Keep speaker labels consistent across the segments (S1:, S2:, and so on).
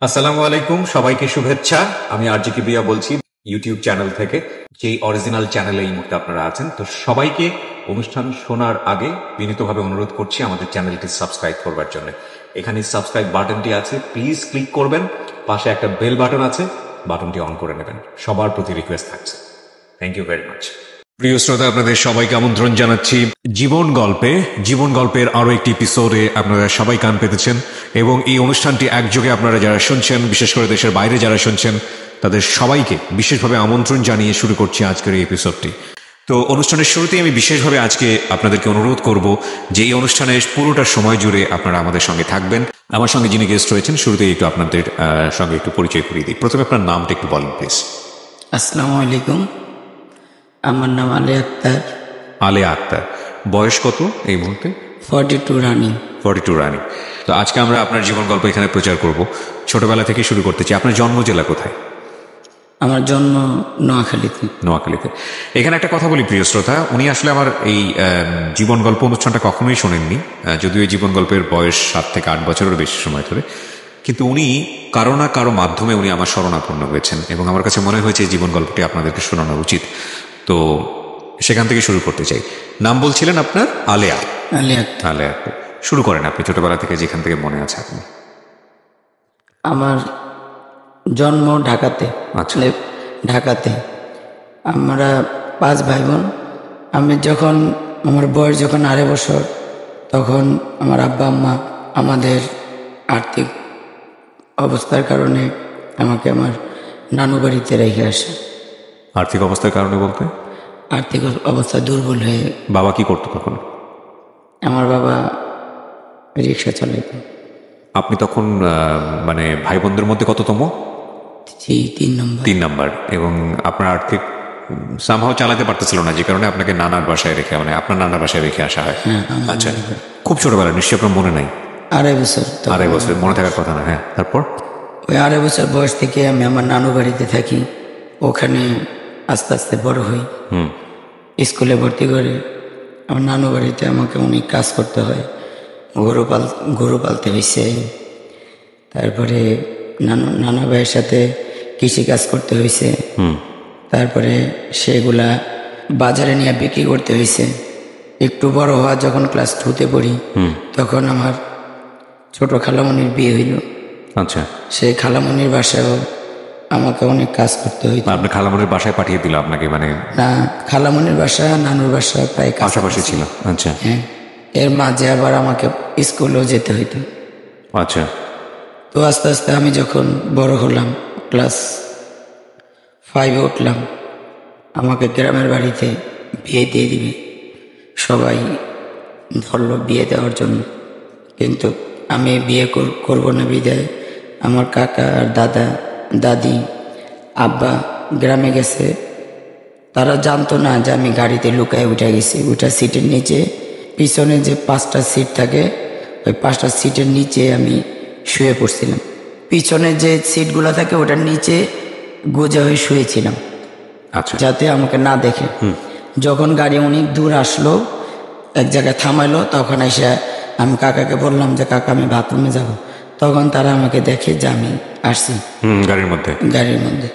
S1: আসসালামু আলাইকুম, সবাইকে শুভেচ্ছা। আমি আরজি কিবরিয়া বলছি ইউটিউব চ্যানেল থেকে, যেই অরিজিনাল চ্যানেলে এই মুহূর্তে আপনারা আছেন। তো সবাইকে অনুষ্ঠান শোনার আগে বিনীতভাবে অনুরোধ করছি আমাদের চ্যানেলটি সাবস্ক্রাইব করবার জন্য। এখানে সাবস্ক্রাইব বাটনটি আছে, প্লিজ ক্লিক করবেন। পাশে একটা বেল বাটন আছে, বাটনটি অন করে নেবেন। সবার প্রতি রিকোয়েস্ট থাকছে। Thank you very much. প্রিয় শ্রোতা, আপনাদের সবাইকে আমন্ত্রণ জানাচ্ছি জীবন গল্পের আরো একটি এপিসোডে আপনারা সবাই কান পেতেছেন, এবং এই অনুষ্ঠানটি একযোগে আপনারা যারা শুনছেন, বিশেষ করে দেশের বাইরে যারা শুনছেন, তাদের সবাইকে বিশেষভাবে আমন্ত্রণ জানিয়ে শুরু করছি আজকের এই এপিসোডটি। তো অনুষ্ঠানের শুরুতেই আমি বিশেষভাবে আজকে আপনাদেরকে অনুরোধ করব যে এই অনুষ্ঠানের পুরোটা সময় জুড়ে আপনারা আমাদের সঙ্গে থাকবেন। আমার সঙ্গে যিনি গেস্ট রয়েছেন, শুরুতেই একটু আপনাদের সঙ্গে একটু পরিচয় করিয়ে দিই। প্রথমে আপনার নামটা একটু বলেন প্লিজ।
S2: আসসালামু আলাইকুম, আমার নাম আলিয়া আক্তার।
S1: আলিয়া আক্তার, বয়স কত এই মুহূর্তে?
S2: 42 রানিং।
S1: 42 রানিং। তো আজকে আমরা আপনার জীবন গল্প এখানে প্রচার করব। ছোটবেলা থেকে শুরু করতে চাই। আপনার জন্ম জেলা কোথায়?
S2: আমার জন্ম নোয়াখালীতে।
S1: নোয়াখালীতে। এখানে একটা কথা বলি প্রিয় শ্রোতা, উনি আসলে আমার এই জীবন গল্প অনুষ্ঠানটা কখনোই শোনেননি, যদিও এই জীবন গল্পের বয়স 7 থেকে 8 বছরের বেশি সময় ধরে। কিন্তু উনি কারো না কারো মাধ্যমে উনি আমার শরণাপন্ন হয়েছেন, এবং আমার কাছে মনে হয়েছে এই জীবন গল্পটি আপনাদেরকে শোনানো উচিত। তো সেখান থেকে শুরু করতে চাই। নাম বলছিলেন আপনার? আলিয়া।
S2: আলিয়া আক্তার।
S1: আলিয়া, শুরু করেন আপনি ছোটবেলা থেকে যেখান থেকে মনে আছে আপনি।
S2: আমার জন্ম ঢাকাতে।
S1: আচ্ছা।
S2: ঢাকাতে আমরা 5 ভাই বোন। আমার বয়স যখন 2.5 বছর, তখন আমার আব্বা আম্মা আমাদের আর্থিক অবস্থার কারণে আমাকে আমার নানু বাড়িতে রেখে আসে।
S1: আর্থিক অবস্থার কারণে বলতে?
S2: আর্থিক অবস্থা দুর্বল হয়ে।
S1: বাবা কি করতো তখন?
S2: আমার বাবা রিক্সা চালাইত।
S1: আপনি তখন মানে ভাই বোনদের মধ্যে কততম?
S2: 3 নম্বর।
S1: 3 নাম্বার। এবং আপনার আর্থিক সামহাও চালাতে পারতেছিল না, যে কারণে আপনাকে নানার বাসায় রেখে, মানে আপনার নানার বাসায় রেখে আসা হয়। আচ্ছা, খুব ছোটবেলা, নিশ্চয়ই আপনার মনে নাই?
S2: 2.5 বছর।
S1: 2.5 বছর মনে থাকার কথা না? হ্যাঁ, তারপর?
S2: ওই 2.5 বছর বয়স থেকে আমি আমার নানু বাড়িতে থাকি। ওখানে আস্তে আস্তে বড় হই। স্কুলে ভর্তি করে আমার নানু বাড়িতে আমাকে অনেক কাজ করতে হয়। গরু পালতে হয়েছে। তারপরে নানা ভাইয়ের সাথে কৃষি কাজ করতে হয়েছে। তারপরে সেগুলা বাজারে নিয়ে বিক্রি করতে হয়েছে। একটু বড় হওয়া যখন ক্লাস 2তে পড়ি, তখন আমার ছোট খালামণির বিয়ে হইল।
S1: আচ্ছা।
S2: সেই খালামণির বাসায়ও আমাকে অনেক কাজ করতে হইতো।
S1: আপনার খালামণির বাসায় পাঠিয়ে দিল আপনাকে? মানে
S2: না, খালামণির বাসা নানুর বাসা প্রায়
S1: পাশাপাশি ছিল। আচ্ছা।
S2: হ্যাঁ, এর মাঝে আবার আমাকে স্কুলেও যেতে হইতো।
S1: আচ্ছা।
S2: তো আস্তে আস্তে আমি যখন বড় হলাম, ক্লাস 5-এ উঠলাম, আমাকে গ্রামের বাড়িতে বিয়ে দিয়ে দিবে সবাই ধরল বিয়ে দেওয়ার জন্য। কিন্তু আমি বিয়ে করবো না বিদায় আমার কাকা আর দাদা দাদি আব্বা গ্রামে গেছে। তারা জানতো না যে আমি গাড়িতে লুকায় উঠে গেছি। ওইটা সিটের নিচে, পিছনে যে 5টা সিট থাকে, ওই 5টা সিটের নিচে আমি শুয়ে পড়ছিলাম। পিছনে যে সিটগুলো থাকে ওটার নিচে গোজা হয়ে শুয়েছিলাম।
S1: আচ্ছা।
S2: যাতে আমাকে না দেখে। যখন গাড়ি অনেক দূর আসলো, এক জায়গায় থামাইলো, তখন এসে আমি কাকাকে বললাম যে কাকা আমি বাথরুমে যাব। তখন তারা আমাকে দেখে যে আমি আসছি গাড়ির মধ্যে।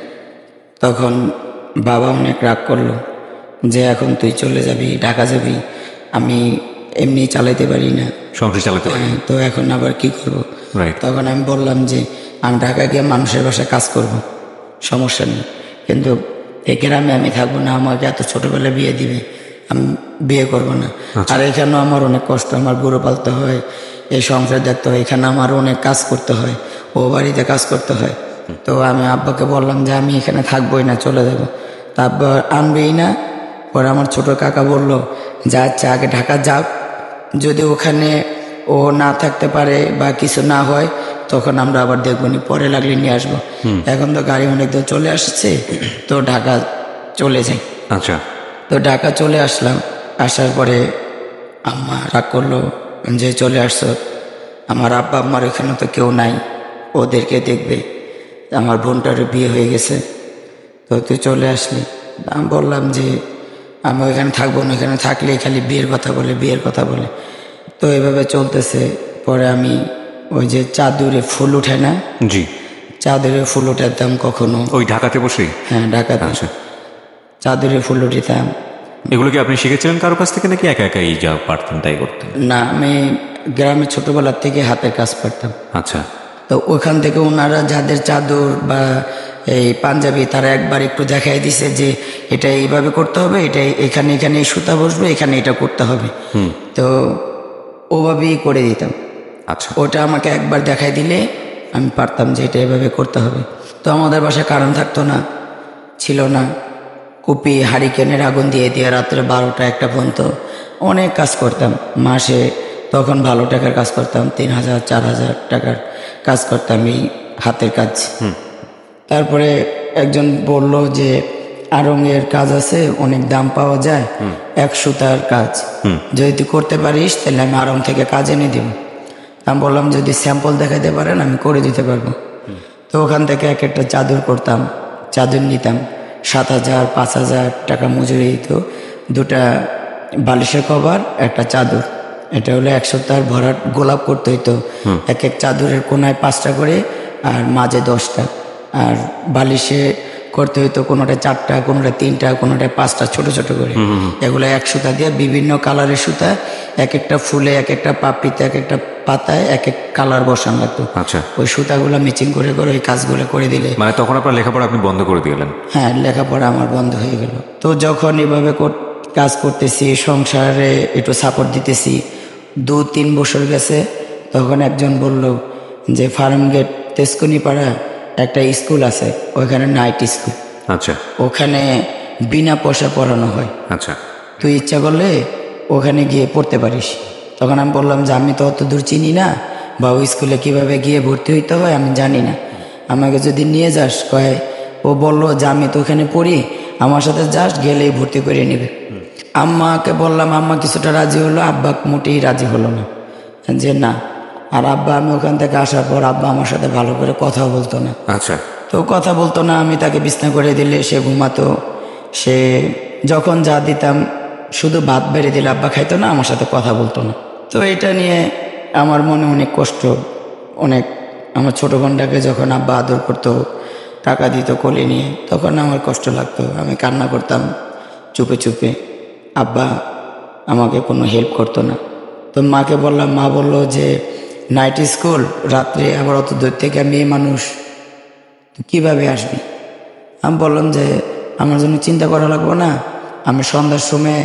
S2: তখন বাবা অনেক রাগ করলো যে এখন তুই চলে যাবি, ঢাকা যাবি, আমি এমনি চালাইতে পারি না,
S1: সংসার চালাতে পারি,
S2: তো এখন আবার কি করব। তখন আমি বললাম যে আমি ঢাকা গিয়ে মানুষের বাসায় কাজ করব, সমস্যা নেই, কিন্তু এই গ্রামে আমি থাকবো না। আমাকে এত ছোটবেলায় বিয়ে দিবে, আমি বিয়ে করব না। আর এখানেও আমার অনেক কষ্ট, আমার গরু পালতে হয়, এই সংসার দেখতে হয়, এখানে আমার অনেক কাজ করতে হয়, ও বাড়িতে কাজ করতে হয়। তো আমি আব্বাকে বললাম যে আমি এখানে থাকবোই না, চলে যাব। তা আব্বা আনবেই না। পরে আমার ছোট কাকা বলল যে আচ্ছা আগে ঢাকা যাক, যদি ওখানে ও না থাকতে পারে বা কিছু না হয় তখন আমরা আবার দেখবো নি, পরে লাগলে নিয়ে আসবো। এখন তো গাড়ি অনেক দূর চলে আসছে, তো ঢাকা চলে যাই।
S1: আচ্ছা।
S2: তো ঢাকা চলে আসলাম। আসার পরে আম্মা রাগ করলো যে চলে আসছো, আমার আব্বা আম্মার এখানে তো কেউ নাই, ওদেরকে দেখবে, আমার বোনটারও বিয়ে হয়ে গেছে, তো তুই চলে আসলি। আমি বললাম যে আমি ওইখানে থাকবো না, এখানে থাকলে খালি বিয়ের কথা বলে। তো এভাবে চলতেছে। পরে আমি ওই যে চাদরে ফুল উঠে না,
S1: জি,
S2: চাদরে ফুল উঠাতাম কখনো।
S1: ওই ঢাকাতে বসে?
S2: হ্যাঁ, ঢাকাতে।
S1: আচ্ছা,
S2: চাদরে ফুল উঠিতাম।
S1: এগুলো কি আপনি শিখেছিলেন কারো কাছ থেকে নাকি একা একাই যা পারতেন তাই করতেন?
S2: না, আমি গ্রামে ছোটবেলার থেকে হাতের কাজ পারতাম।
S1: আচ্ছা।
S2: তো ওখান থেকে ওনারা যাদের চাদর বা এই পাঞ্জাবি, তারা একবার একটু দেখাই দিছে যে এটা এইভাবে করতে হবে, এটা এখানে এখানে এই সুতা বসবে, এখানে এটা করতে হবে। তো ওভাবেই করে দিতাম।
S1: আচ্ছা।
S2: ওটা আমাকে একবার দেখাই দিলে আমি পারতাম যে এটা এভাবে করতে হবে। তো আমাদের বাসায় কারেন্ট থাকতো না, ছিল না। কুপি হারিকেনের আগুন দিয়ে দিয়ে রাত্রে 12টা 1টা পর্যন্ত অনেক কাজ করতাম। মাসে তখন ভালো টাকার কাজ করতাম, 3000 4000 টাকার কাজ করতাম এই হাতের কাজ। তারপরে একজন বলল যে আড়ঙের কাজ আছে, অনেক দাম পাওয়া যায়, 1 সুতার কাজ, যদি তুই করতে পারিস তাহলে আমি আড়ং থেকে কাজ এনে দিব। আমি বললাম যদি স্যাম্পল দেখাতে পারেন আমি করে দিতে পারবো। তো ওখান থেকে এক একটা চাদর করতাম, চাদর নিতাম 7000 5000 টাকা মজুরি দিত। 2টা বালিশের কভার, একটা চাদর, এটা হলো 1 সপ্তাহের ভরাট গোলাপ করতে হইতো। এক এক চাদরের কোনায় 5টা করে আর মাঝে 10টা, আর বালিশে করতে হইতো কোনোটা 4টা, কোনোটা 3টা, কোনোটা 5টা, ছোট ছোট করে। এগুলো 1 সুতা দিয়ে বিভিন্ন কালারের সুতা, এক একটা ফুলে, এক একটা পাপড়িতে, এক একটা পাতায় এক এক কালার বসানো লাগতো।
S1: আচ্ছা।
S2: ওই সুতাগুলো ম্যাচিং করে করে ওই কাজগুলো করে দিলে।
S1: মানে তখন আপনার লেখাপড়া আপনি বন্ধ করে দিলেন? হ্যাঁ,
S2: লেখাপড়া আমার বন্ধ হয়ে গেল। তো যখন এভাবে কাজ করতেছি, সংসারে একটু সাপোর্ট দিতেছি, 2-3 বছর গেছে, তখন একজন বলল যে ফার্ম গেট তেজকুনিপাড়া একটা স্কুল আছে, ওইখানে নাইট স্কুল।
S1: আচ্ছা।
S2: ওখানে বিনা পয়সা পড়ানো হয়।
S1: আচ্ছা।
S2: তুই ইচ্ছা করলে ওখানে গিয়ে পড়তে পারিস। তখন আমি বললাম যে আমি তো অত দূর চিনি না, বা ওই স্কুলে কীভাবে গিয়ে ভর্তি হইতে হয় আমি জানি না, আমাকে যদি নিয়ে যাস। কয়, ও বললো যে আমি তো ওখানে পড়ি, আমার সাথে যাস, গেলেই ভর্তি করে নেবে। আম্মাকে বললাম, আম্মা কিছুটা রাজি হলো, আব্বা মোটেই রাজি হলো না, যে না। আর আব্বা, আমি ওখান থেকে আসার পর আব্বা আমার সাথে ভালো করে কথা বলতো না।
S1: আচ্ছা।
S2: তো কথা বলতো না, আমি তাকে বিছনা করে দিলে সে ঘুমাতো। সে যখন যা দিতাম শুধু ভাত বেড়ে দিলে আব্বা খাইতো না, আমার সাথে কথা বলতো না। তো এটা নিয়ে আমার মনে অনেক কষ্ট, অনেক। আমার ছোটো বোনটাকে যখন আব্বা আদর করতো, টাকা দিত কোলে নিয়ে, তখন আমার কষ্ট লাগতো, আমি কান্না করতাম চুপে চুপে। আব্বা আমাকে কোনো হেল্প করতো না। তো মাকে বললাম, মা বললো যে নাইট স্কুল, রাত্রে, আবার অত দূর থেকে মেয়ে মানুষ, কিভাবে আসবি? আমি বললাম যে আমার জন্য চিন্তা করা লাগবো না, আমি সন্ধ্যার সময়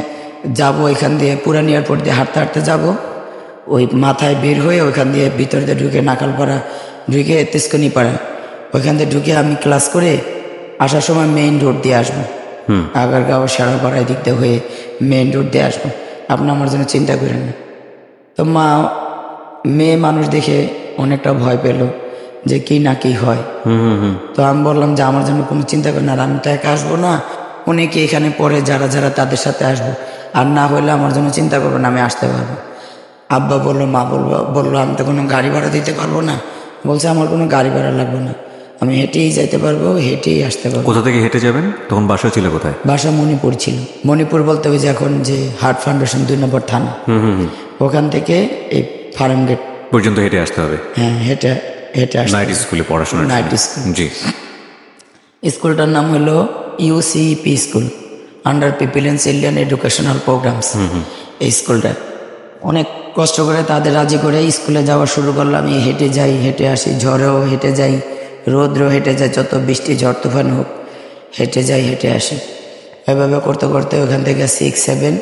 S2: যাব, এখান দিয়ে পুরান এয়ারপোর্ট দিয়ে হাঁটতে হাঁটতে যাব, ওই মাথায় বের হয়ে ওইখান দিয়ে ভিতর দিয়ে ঢুকে নাকালপাড়া ঢুকে তেজকুনিপাড়া, ওইখান দিয়ে ঢুকে আমি ক্লাস করে আসার সময় মেইন রোড দিয়ে আসবো, আগারগাঁও সারাপাড়া দিক দিয়ে হয়ে মেইন রোড দিয়ে আসবো, আপনি আমার জন্য চিন্তা করেন না। তো মা মেয়ে মানুষ দেখে অনেকটা ভয় পেল যে কি না কি হয়। তো আমি বললাম যে আমার জন্য কোনো চিন্তা করেন না, আমি তো একা আসবো না, অনেকে এখানে পড়ে, যারা যারা তাদের সাথে আসবো, আর না হলে আমার জন্য চিন্তা করবো না, আমি আসতে পারবো। আব্বা বললো, মা বললো আমি তো কোনো গাড়ি ভাড়া দিতে পারবো না। বলছে আমার কোনো গাড়ি ভাড়া লাগবে না, আমি হেঁটেই যেতে পারবো, হেঁটেই আসতে পারবো।
S1: কোথা থেকে হেঁটে যাবেন? তখন বাসা ছিল কোথায়? বাসা
S2: মণিপুর ছিল। মণিপুর বলতে ওই যে এখন যে হার্ট ফাউন্ডেশন 2 নম্বর থানা, ওখান থেকে এই ফার্ম গেট
S1: পর্যন্ত হেঁটে আসতে হবে।
S2: হ্যাঁ, হেঁটে আসতে।
S1: নাইট স্কুলে পড়াশোনা?
S2: Night school.
S1: জি।
S2: স্কুলটার নাম হলো UCP school, under people and children educational programmes. এই স্কুলটা অনেক কষ্ট করে তাদের রাজি করে স্কুলে যাওয়া শুরু করলাম। আমি হেঁটে যাই, হেঁটে আসি, ঝড়েও হেঁটে যাই, রোদ্রেও হেঁটে যাই, যত বৃষ্টি ঝড় তুফান হোক হেঁটে যাই, হেঁটে আসি। এভাবে করতে করতে ওখান থেকে 6, 7,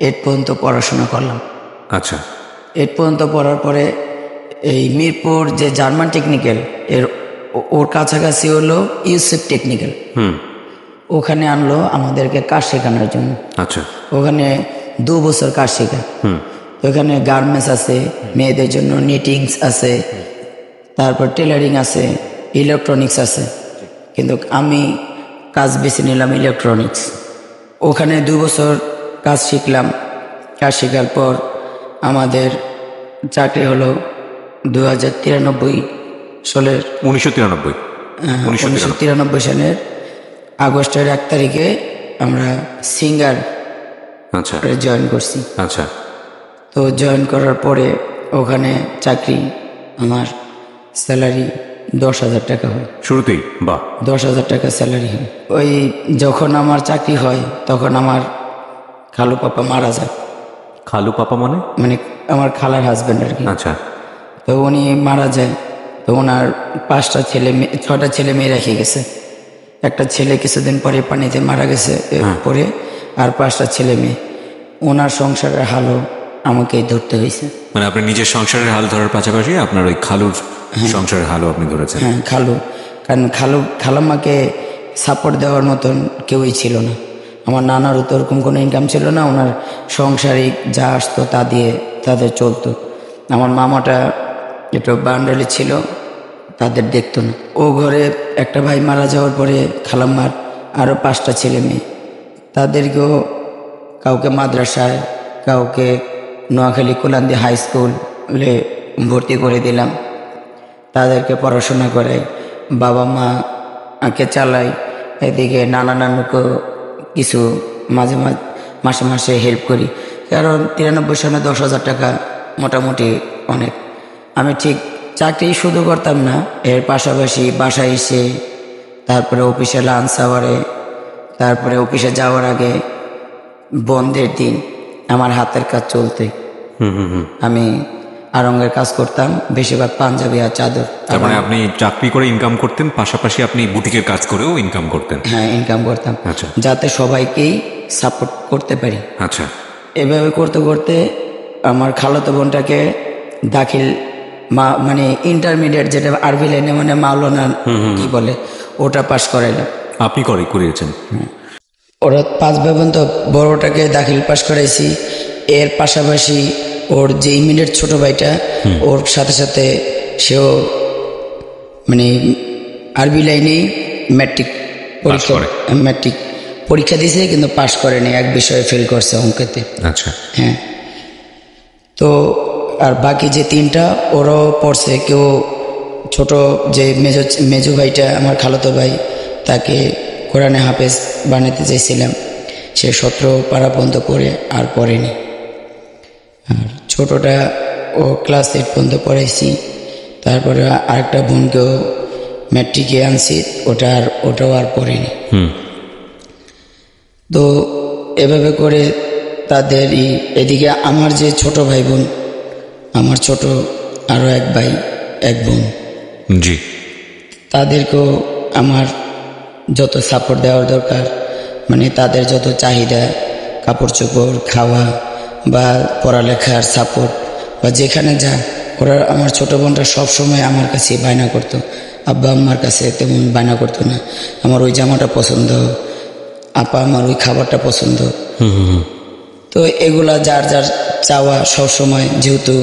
S2: 8 পর্যন্ত পড়াশোনা করলাম।
S1: আচ্ছা।
S2: 8 পর্যন্ত পড়ার পরে এই মিরপুর যে জার্মান টেকনিক্যাল, ওর কাছাকাছি হলো ইউসেফ টেকনিক্যাল, ওখানে আনলো আমাদেরকে কাজ শেখানোর জন্য।
S1: আচ্ছা।
S2: ওখানে 2 বছর কাজ শেখা। ওখানে গার্মেন্টস আছে, মেয়েদের জন্য নিটিংস আছে, তারপর টেলারিং আছে, ইলেকট্রনিক্স আছে, কিন্তু আমি কাজ বেছে নিলাম ইলেকট্রনিক্স। ওখানে 2 বছর কাজ শিখলাম। কাজ শেখার পর আমাদের চাকরি হলো 2093 সালের 1993 সালের আগস্টের 1 তারিখে আমরা সিঙ্গার জয়েন করছি।
S1: আচ্ছা।
S2: তো জয়েন করার পরে ওখানে চাকরি, আমার স্যালারি 10,000 টাকা হয়
S1: শুরুতেই? বাহ।
S2: 10,000 টাকা স্যালারি হয়। ওই যখন আমার চাকরি হয় তখন আমার খালু পাপা মারা যায়।
S1: খালু পাপা মানে?
S2: মানে আমার খালার হাজব্যান্ড আর কি।
S1: আচ্ছা।
S2: তো উনি মারা যায়, তো ওনার 6টা ছেলে মেয়ে রেখে গেছে। একটা ছেলে কিছুদিন পরে পানিতে মারা গেছে পরে, আর 5টা ছেলে মেয়ে। ওনার সংসারের হালও আমাকেই ধরতে হয়েছে।
S1: মানে আপনি নিজের সংসারের হাল ধরার পাশাপাশি আপনার ওই খালুর সংসারের হালও আপনি ধরেছেন?
S2: হ্যাঁ, খালু, কারণ খালাম্মাকে সাপোর্ট দেওয়ার মতন কেউই ছিল না। আমার নানারও তো ওরকম কোনো ইনকাম ছিল না, ওনার সাংসারিক যা আসতো তা দিয়ে তাদের চলতো। আমার মামাটা একটু বান্ডালি ছিল, তাদের দেখতো না। ও ঘরে একটা ভাই মারা যাওয়ার পরে খালাম্মার আরও 5টা ছেলে মেয়ে, তাদেরকেও কাউকে মাদ্রাসায়, কাউকে নোয়াখালী কোলান্দি হাই স্কুলে ভর্তি করে দিলাম। তাদেরকে পড়াশোনা করাই, বাবা মাকে চালাই, এদিকে নানা নানুকে কিছু মাঝে মাসে হেল্প করি। কারণ 93 সালে 10,000 টাকা মোটামুটি অনেক। আমি ঠিক চাকরি শুধু করতাম না, এর পাশাপাশি বাসায় এসে, তারপরে অফিসে লাঞ্চ আওয়ারে, তারপরে অফিসে যাওয়ার আগে, বন্ধের দিন আমার হাতের কাজ চলতে। আমি আড়ঙ্গের কাজ করতাম, বেশিরভাগ পাঞ্জাবি আর চাদর।
S1: তার মানে আপনি চাকরি করে ইনকাম করতেন, পাশাপাশি আপনি বুটিকের কাজ করেও ইনকাম করতেন?
S2: হ্যাঁ, ইনকাম করতাম।
S1: আচ্ছা।
S2: যাতে সবাইকেই সাপোর্ট করতে পারি।
S1: আচ্ছা।
S2: এভাবে করতে করতে আমার খালাতো বোনটাকে দাখিল মানে ইন্টারমিডিয়েট, যেটা আরবি লাইনে মানে মাওলানা কি বলে, ওটা পাশ করাইলাম।
S1: আপনি করিয়েছেন?
S2: ওরা 5 ভাই বোন, তো বড়টাকে দাখিল পাশ করাইছি। এর পাশাপাশি ওর যে ইমিডিয়েট ছোট ভাইটা, ওর সাথে সাথে সেও মানে আরবি লাইনে ম্যাট্রিক পরীক্ষা দিয়েছে, কিন্তু পাশ করেনি, এক বিষয়ে ফেল করছে, অঙ্কেতে।
S1: আচ্ছা।
S2: হ্যাঁ। তো আর বাকি যে 3টা ওরাও পড়ছে। কেউ ছোট যে মেজো ভাইটা আমার খালাতো ভাই, তাকে কোরআনে হাফেজ বানাতে চাইছিলাম, সে 17 পারা পর্যন্ত করে আর পড়েনি। আর ছোটটা ও ক্লাস 8 পর্যন্ত পড়াইছি। তারপরে আরেকটা বোনকেও ম্যাট্রিকে আনছি, ওটাও আর পড়েনি। তো এভাবে করে তাদেরই, এদিকে আমার যে ছোট ভাই বোন, আমার ছোট আরও 1 ভাই 1 বোন,
S1: জি,
S2: তাদেরকেও আমার যত সাপোর্ট দেওয়ার দরকার, মানে তাদের যত চাহিদা, কাপড় চোপড়, খাওয়া বা পড়ালেখার সাপোর্ট বা যেখানে যা, ওরা আমার ছোট বোনটা সবসময় আমার কাছে বায়না করতো। আব্বা আম্মার কাছে তেমন বায়না করতো না। আমার ওই জামাটা পছন্দ, আপা আমার ওই খাবারটা পছন্দ। তো এগুলা যার যার চাওয়া সবসময়, যেহেতু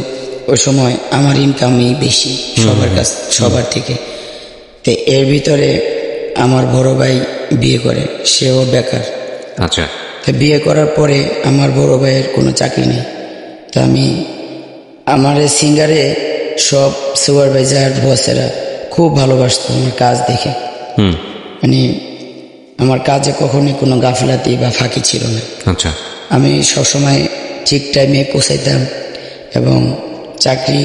S2: ওই সময় আমার ইনকামই বেশি সবার থেকে। তো এর ভিতরে আমার বড় ভাই বিয়ে করে, সেও বেকার।
S1: আচ্ছা।
S2: তো বিয়ে করার পরে আমার বড় ভাইয়ের কোনো চাকরি নেই। তো আমার সিঙ্গারে সব সুপারভাইজার বসেরা খুব ভালোবাসতো আমার কাজ দেখে। মানে আমার কাজে কখনোই কোনো গাফিলাতি বা ফাঁকি ছিল না।
S1: আচ্ছা।
S2: আমি সবসময় ঠিক টাইমে পৌঁছাইতাম এবং চাকরি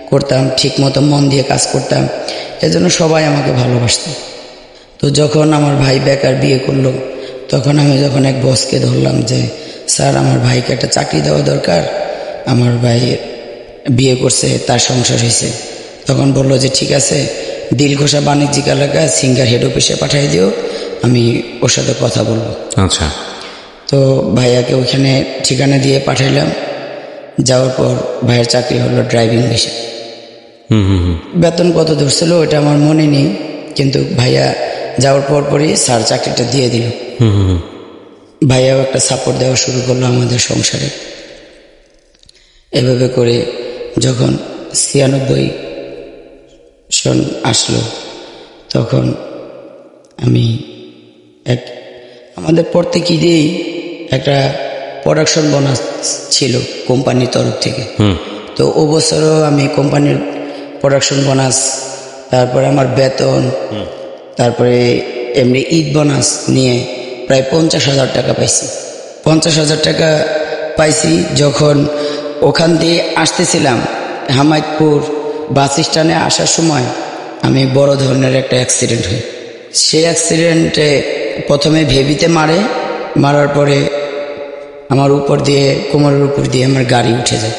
S2: করতাম, ঠিক মতো মন দিয়ে কাজ করতাম, এজন্য সবাই আমাকে ভালোবাসত। তো যখন আমার ভাই বেকার বিয়ে করলো, তখন আমি যখন এক বসকে ধরলাম যে স্যার, আমার ভাইকে একটা চাকরি দেওয়া দরকার, আমার ভাই বিয়ে করছে, তার সংসার হয়েছে, তখন বললো যে ঠিক আছে, দিলঘোষা বাণিজ্যিক এলাকায় সিঙ্গার হেড অফিসে পাঠিয়ে দিও, আমি ওর সাথে কথা বলবো।
S1: আচ্ছা।
S2: তো ভাইয়াকে ওইখানে ঠিকানা দিয়ে পাঠাইলাম। যাওয়ার পর ভাইয়ের চাকরি হলো ড্রাইভিং বিষয়। বেতন কত ধরছিল ওইটা আমার মনে নেই, কিন্তু ভাইয়া যাওয়ার পরই স্যার চাকরিটা দিয়ে দিল। ভাইয়াও একটা সাপোর্ট দেওয়া শুরু করলো আমাদের সংসারে। এভাবে করে যখন 96 সন আসলো, তখন আমি আমাদের প্রত্যেকেরই একটা প্রোডাকশন বোনাস ছিল কোম্পানির তরফ থেকে। তো ও বছরও আমি কোম্পানির প্রোডাকশন বোনাস, তারপরে আমার বেতন, তারপরে এমনি ঈদ বোনাস নিয়ে প্রায় 50,000 টাকা পাইছি। 50,000 টাকা পাইছি। যখন ওখান দিয়ে আসতেছিলাম হামায়তপুর বাস স্ট্যান্ডে আসার সময় আমি বড় ধরনের একটা অ্যাক্সিডেন্ট হয়। সেই অ্যাক্সিডেন্টে প্রথমে ভেবিতে মারার পরে আমার উপর দিয়ে, কোমরের উপর দিয়ে আমার গাড়ি উঠে যায়।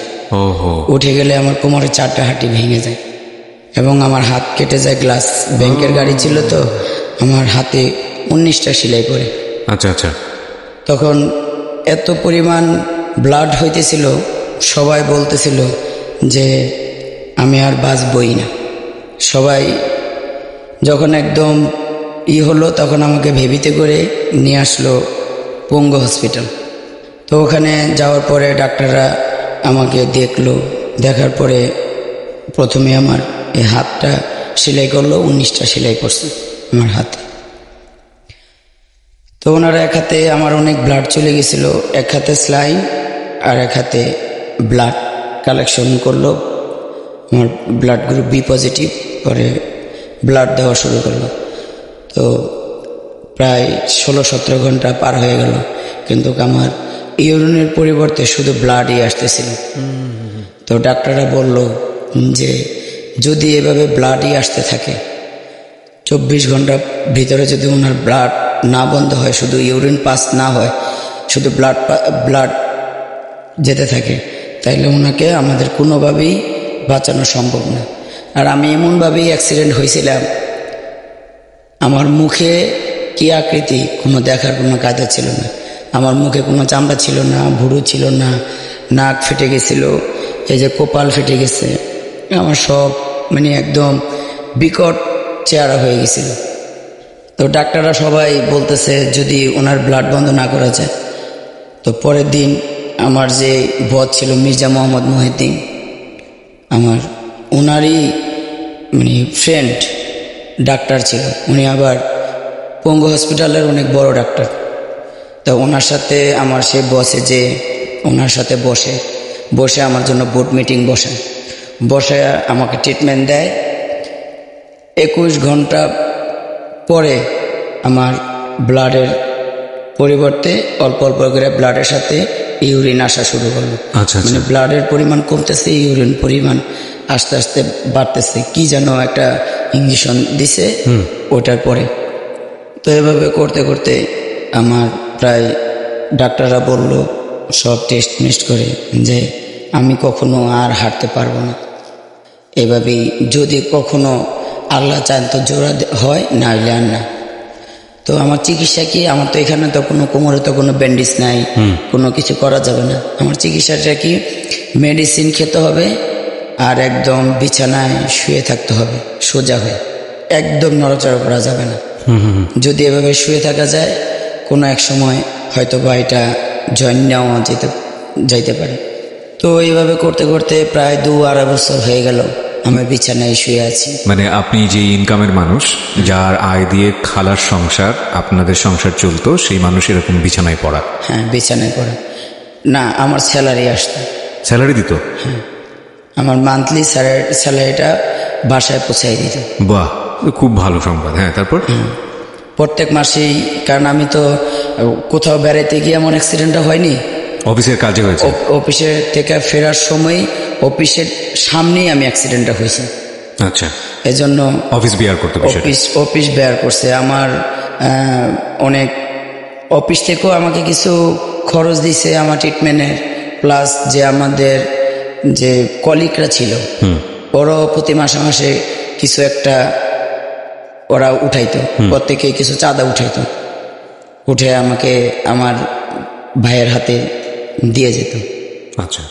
S2: উঠে গেলে আমার কোমরের 4টা হাঁটি ভেঙে যায় এবং আমার হাত কেটে যায়। গ্লাস ব্যাংকের গাড়ি ছিল তো, আমার হাতে 19টা সেলাই পড়ে।
S1: আচ্ছা আচ্ছা।
S2: তখন এত পরিমাণ ব্লাড হইতেছিল, সবাই বলতেছিল যে আমি আর বাঁচবই না। সবাই যখন একদম হলো, তখন আমাকে ভেবিতে করে নিয়ে আসলো পঙ্গু হসপিটাল। তো ওখানে যাওয়ার পরে ডাক্তাররা আমাকে দেখলো, দেখার পরে প্রথমে আমার এই হাতটা সেলাই করলো, 19টা সেলাই করছে আমার হাতে। তো ওনারা এক হাতে, আমার অনেক ব্লাড চলে গেছিল, এক হাতে স্লাইন আর এক হাতে ব্লাড কালেকশন করলো। আমার ব্লাড গ্রুপ বি পজিটিভ, পরে ব্লাড দেওয়া শুরু করলো। তো প্রায় 16-17 ঘন্টা পার হয়ে গেল, কিন্তু আমার ইউরিনের পরিবর্তে শুধু ব্লাডই আসতেছিল। তো ডাক্তাররা বলল যে যদি এভাবে ব্লাডই আসতে থাকে, 24 ঘন্টার ভিতরে যদি ওনার ব্লাড না বন্ধ হয়, শুধু ইউরিন পাস না হয়, শুধু ব্লাড যেতে থাকে, তাইলে ওনাকে আমাদের কোনোভাবেই বাঁচানো সম্ভব না। আর আমি এমনভাবেই অ্যাক্সিডেন্ট হয়েছিলাম, আমার মুখে কি আকৃতি কোনো দেখার কোনো কায়দা ছিল না। আমার মুখে কোনো চামড়া ছিল না, ভুরু ছিল না, নাক ফেটে গেছিল, এই যে কপাল ফেটে গেছে, আমার সব মানে একদম বিকট চেহারা হয়ে গেছিল। তো ডাক্তাররা সবাই বলতেছে যদি ওনার ব্লাড বন্ধ না করা যায়। তো পরের দিন আমার যে বস ছিল মির্জা মোহাম্মদ মহিউদ্দিন, আমার ওনারই মানে ফ্রেন্ড ডাক্তার ছিল, উনি আবার পঙ্গু হসপিটালের অনেক বড় ডাক্তার। তো ওনার সাথে আমার সে বসে, যে ওনার সাথে বসে আমার জন্য বোর্ড মিটিং বসে আমাকে ট্রিটমেন্ট দেয়। 21 ঘন্টা পরে আমার ব্লাডের পরিবর্তে অল্প অল্প করে ব্লাডের সাথে ইউরিন আসা শুরু করলো। মানে ব্লাডের পরিমাণ কমতেছে, ইউরিন পরিমাণ আস্তে আস্তে বাড়তেছে। কি যেন একটা ইঞ্জেকশন দিছে ওটার পরে। তো এভাবে করতে করতে আমার প্রায় ডাক্তাররা বলল সব টেস্ট করে যে আমি কখনো আর হাঁটতে পারবো না। এভাবেই যদি কখনো আল্লাহ চান তো জোড়া হয়, না হলে আর না। তো আমার চিকিৎসা কি, আমার তো এখানে তো কোনো কোমরে তো কোনো ব্যান্ডেজ নাই, কোনো কিছু করা যাবে না। আমার চিকিৎসাটা কি, মেডিসিন খেতে হবে আর একদম বিছানায় শুয়ে থাকতে হবে সোজা হয়ে, একদম নড়াচড়া করা যাবে না। যদি এভাবে শুয়ে থাকা যায়, কোনো এক সময় হয়তো বা এটা জয়েন নেওয়া যাইতে পারে। তো এইভাবে করতে করতে প্রায় 2-2.5 বছর হয়ে গেল আমি বিছানায় শুয়ে আছি।
S1: মানে আপনি যে ইনকামের মানুষ, যার আয় দিয়ে খালার সংসার, আপনাদের সংসার চলতো, সেই মানুষ এরকম বিছানায় পড়া?
S2: হ্যাঁ, বিছানায় পড়া না, আমার স্যালারি আসতো।
S1: স্যালারি দিত?
S2: হ্যাঁ, আমার মান্থলি স্যালারিটা বাসায় পৌঁছাই দিত।
S1: বাহ, খুব ভালো সংবাদ। হ্যাঁ, তারপর?
S2: প্রত্যেক মাসেই, কারণ আমি তো কোথাও বেড়াইতে গিয়ে এমন অ্যাক্সিডেন্টটা হয়নি,
S1: অফিসের কাজে হয়েছে।
S2: অফিসের থেকে ফেরার সময় অফিসের সামনেই আমি অ্যাক্সিডেন্টটা হয়েছে।
S1: আচ্ছা,
S2: এজন্য
S1: অফিস বিয়ার করতে,
S2: অফিস বেয়ার করছে আমার অনেক। অফিস থেকেও আমাকে কিছু খরচ দিছে আমার ট্রিটমেন্টের, প্লাস যে আমাদের যে কলিগরা ছিল ওরাও প্রতি মাসে কিছু একটা ওরা উঠাইতো, প্রত্যেকে কিছু চাঁদা উঠে আমাকে আমার ভাইয়ের হাতে দিয়ে যেত।
S1: আচ্ছা,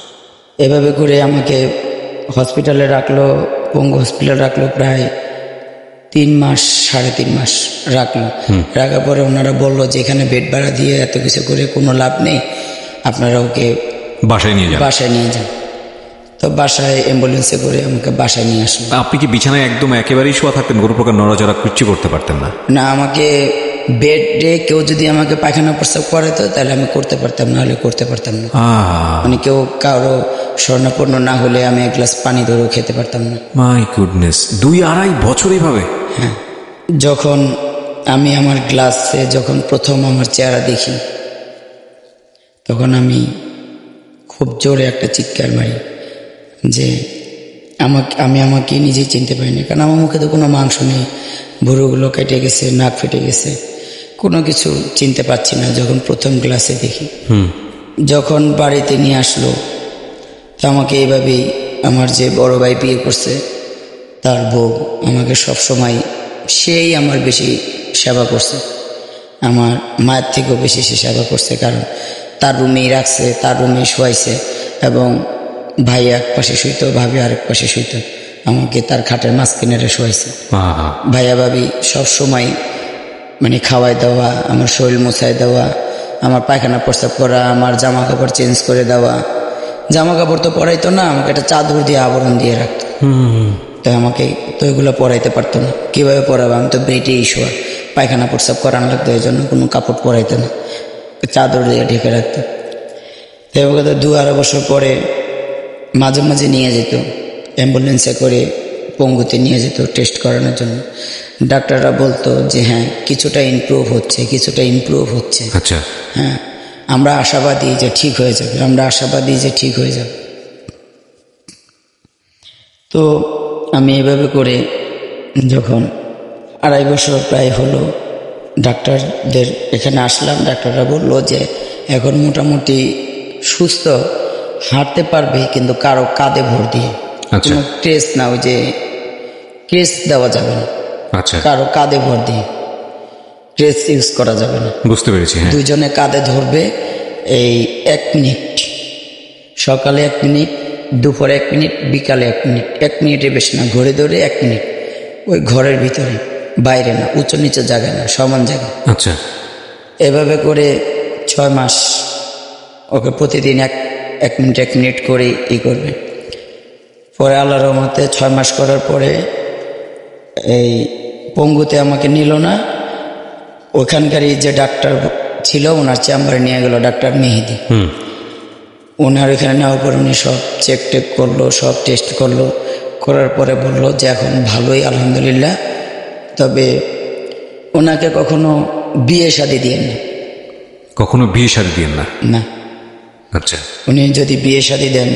S2: এভাবে করে আমাকে হসপিটালে রাখলো, পঙ্গু হসপিটালে রাখলো প্রায় 3 মাস, 3.5 মাস রাখলো। রাখার পরে ওনারা বললো যে এখানে বেড ভাড়া দিয়ে এত কিছু করে কোনো লাভ নেই, আপনারা ওকে বাসায় নিয়ে যান। তো বাসায় অ্যাম্বুলেন্সে করে আমাকে বাসায় নিয়ে আসলো।
S1: আপনি কি বিছানায় একদম একেবারেই শোয়া থাকতেন, কোনো প্রকার নড়াচড়া কিচ্ছু করতে পারতেন না?
S2: না, আমাকে বেডে কেউ যদি আমাকে পায়খানা প্রস্রাব করে তো তাহলে আমি করতে পারতাম, না হলে করতে পারতাম না। মানে কেউ কারো স্বর্ণাপন্ন না হলে আমি 1 গ্লাস পানি ধরেও খেতে পারতাম না।
S1: মাই গুডনেস, 2-2.5 বছর এইভাবে?
S2: হ্যাঁ, যখন আমি আমার গ্লাসে যখন প্রথম আমার চেহারা দেখি, তখন আমি খুব জোরে একটা চিৎকার মারি যে আমি আমাকে নিজেই চিনতে পারিনি, কারণ আমার মুখে তো কোনো মাংস নেই, ভুরুগুলো কেটে গেছে, নাক ফেটে গেছে, কোনো কিছু চিনতে পারছি না। যখন প্রথম ক্লাসে দেখি, যখন বাড়িতে নিয়ে আসলো, তো আমাকে এইভাবেই আমার যে বড় ভাই বিয়ে করছে তার বউ আমাকে সবসময়, সেই আমার বেশি সেবা করছে, আমার মায়ের থেকেও বেশি সে সেবা করছে। কারণ তার রুমেই রাখছে, তার রুমেই শোয়াইছে, এবং ভাই এক পাশে শুইত, ভাবি আরেক পাশে শুইত, আমাকে তার খাটের মাঝখানে শোয়াইছে। ভাইয়া ভাবি সবসময় মানে খাওয়াই দেওয়া, আমার শরীর মোছায় দেওয়া, আমার পায়খানা প্রস্রাব করা, আমার জামা কাপড় চেঞ্জ করে দেওয়া। জামা কাপড় তো পরাইতো না, আমাকে একটা চাদর দিয়ে আবরণ দিয়ে রাখতো। তো আমাকে তো এগুলো পরাইতে পারতো না, কীভাবে পরাবো? আমি তো বেটেই শোয়া, পায়খানা প্রস্রাব করানো লাগতো, এই জন্য কোনো কাপড় পরাইতো না, চাদর দিয়ে ঢেকে রাখতো। তো এবার 2-2.5 বছর পরে মাঝে মাঝে নিয়ে যেত, অ্যাম্বুলেন্সে করে পঙ্গুতে নিয়ে যেত টেস্ট করানোর জন্য। ডাক্তাররা বলতো যে হ্যাঁ কিছুটা ইমপ্রুভ হচ্ছে, কিছুটা ইমপ্রুভ হচ্ছে।
S1: আচ্ছা,
S2: হ্যাঁ, আমরা আশাবাদী যে ঠিক হয়ে যাবে, আমরা আশাবাদী যে ঠিক হয়ে যাবে। তো আমি এভাবে করে যখন 2.5 বছর প্রায় হলো, ডাক্তারদের এখানে আসলাম। ডাক্তাররা বললো যে এখন মোটামুটি সুস্থ, হাঁটতে পারবে, কিন্তু কারো কাঁধে ভর দিয়ে, কোনো ট্রেস না, ওই যে ট্রেস দেওয়া যাবে না, কারো কাঁধে ভর দিয়ে ট্রেস ইউজ করা যাবে না।
S1: বুঝতে পেরেছি।
S2: দুইজনে কাঁধে ধরবে, এই 1 মিনিট, সকালে 1 মিনিট, দুপুরে 1 মিনিট, বিকালে 1 মিনিট, 1 মিনিটের বেশি না, ঘরে ধরে 1 মিনিট, ওই ঘরের ভিতরে, বাইরে না, উঁচু নিচে জায়গায় না, সমান জায়গায়।
S1: আচ্ছা,
S2: এভাবে করে 6 মাস ওকে প্রতিদিন 1 মিনিট 1 মিনিট করে করবে। পরে আল্লাহর রহমতে 6 মাস করার পরে এই পঙ্গুতে আমাকে নিল না, ওখানকারই যে ডাক্তার ছিল ওনার চেম্বারে নিয়ে গেল, ডাক্তার মেহেদি। ওনার এখানে নেওয়ার পর উনি সব চেক টেক করলো, সব টেস্ট করলো, করার পরে বললো যে এখন ভালোই আলহামদুলিল্লাহ, তবে ওনাকে কখনো বিয়ে শাদী দিয়েন না।
S1: কখনো বিয়ে শাদী দিয়েন না?
S2: না।
S1: আচ্ছা,
S2: উনি যদি বিয়ে শাদী দেন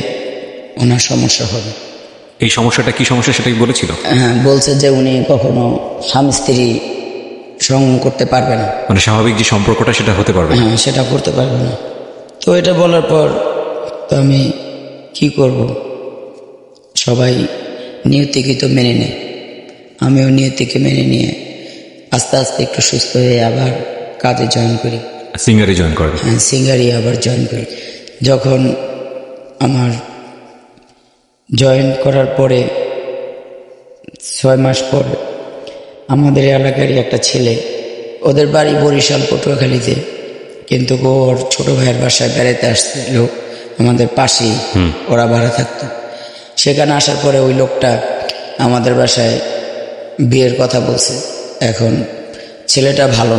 S2: ওনার সমস্যা হবে।
S1: এই সমস্যাটা কি সমস্যা সেটাই বলেছিল?
S2: হ্যাঁ, বলছে যে উনি কখনো স্বামী স্ত্রী সঙ্গ করতে পারবে না,
S1: মানে স্বাভাবিক যে সম্পর্কটা সেটা হতে পারবে না।
S2: হ্যাঁ, সেটা করতে পারবে না। তো এটা বলার পর তো আমি কি করব, সবাই নিয়তিকে তো মেনে নেয়, আমিও নিয়তিকে মেনে নিয়ে আস্তে আস্তে একটু সুস্থ হয়ে আবার কাজে জয়েন করি।
S1: সিঙ্গারি জয়েন করেন?
S2: হ্যাঁ, সিঙ্গারি আবার জয়েন করি। যখন আমার জয়েন করার পরে 6 মাস পর আমাদের এলাকারই একটা ছেলে, ওদের বাড়ি বরিশাল পটুয়াখালীতে, কিন্তু ওর ছোট ভাইয়ের বাসায় বেড়াতে আসছিল আমাদের পাশেই, ওরা ভাড়া থাকতো। সেখানে আসার পরে ওই লোকটা আমাদের বাসায় বিয়ের কথা বলছে। এখন ছেলেটা ভালো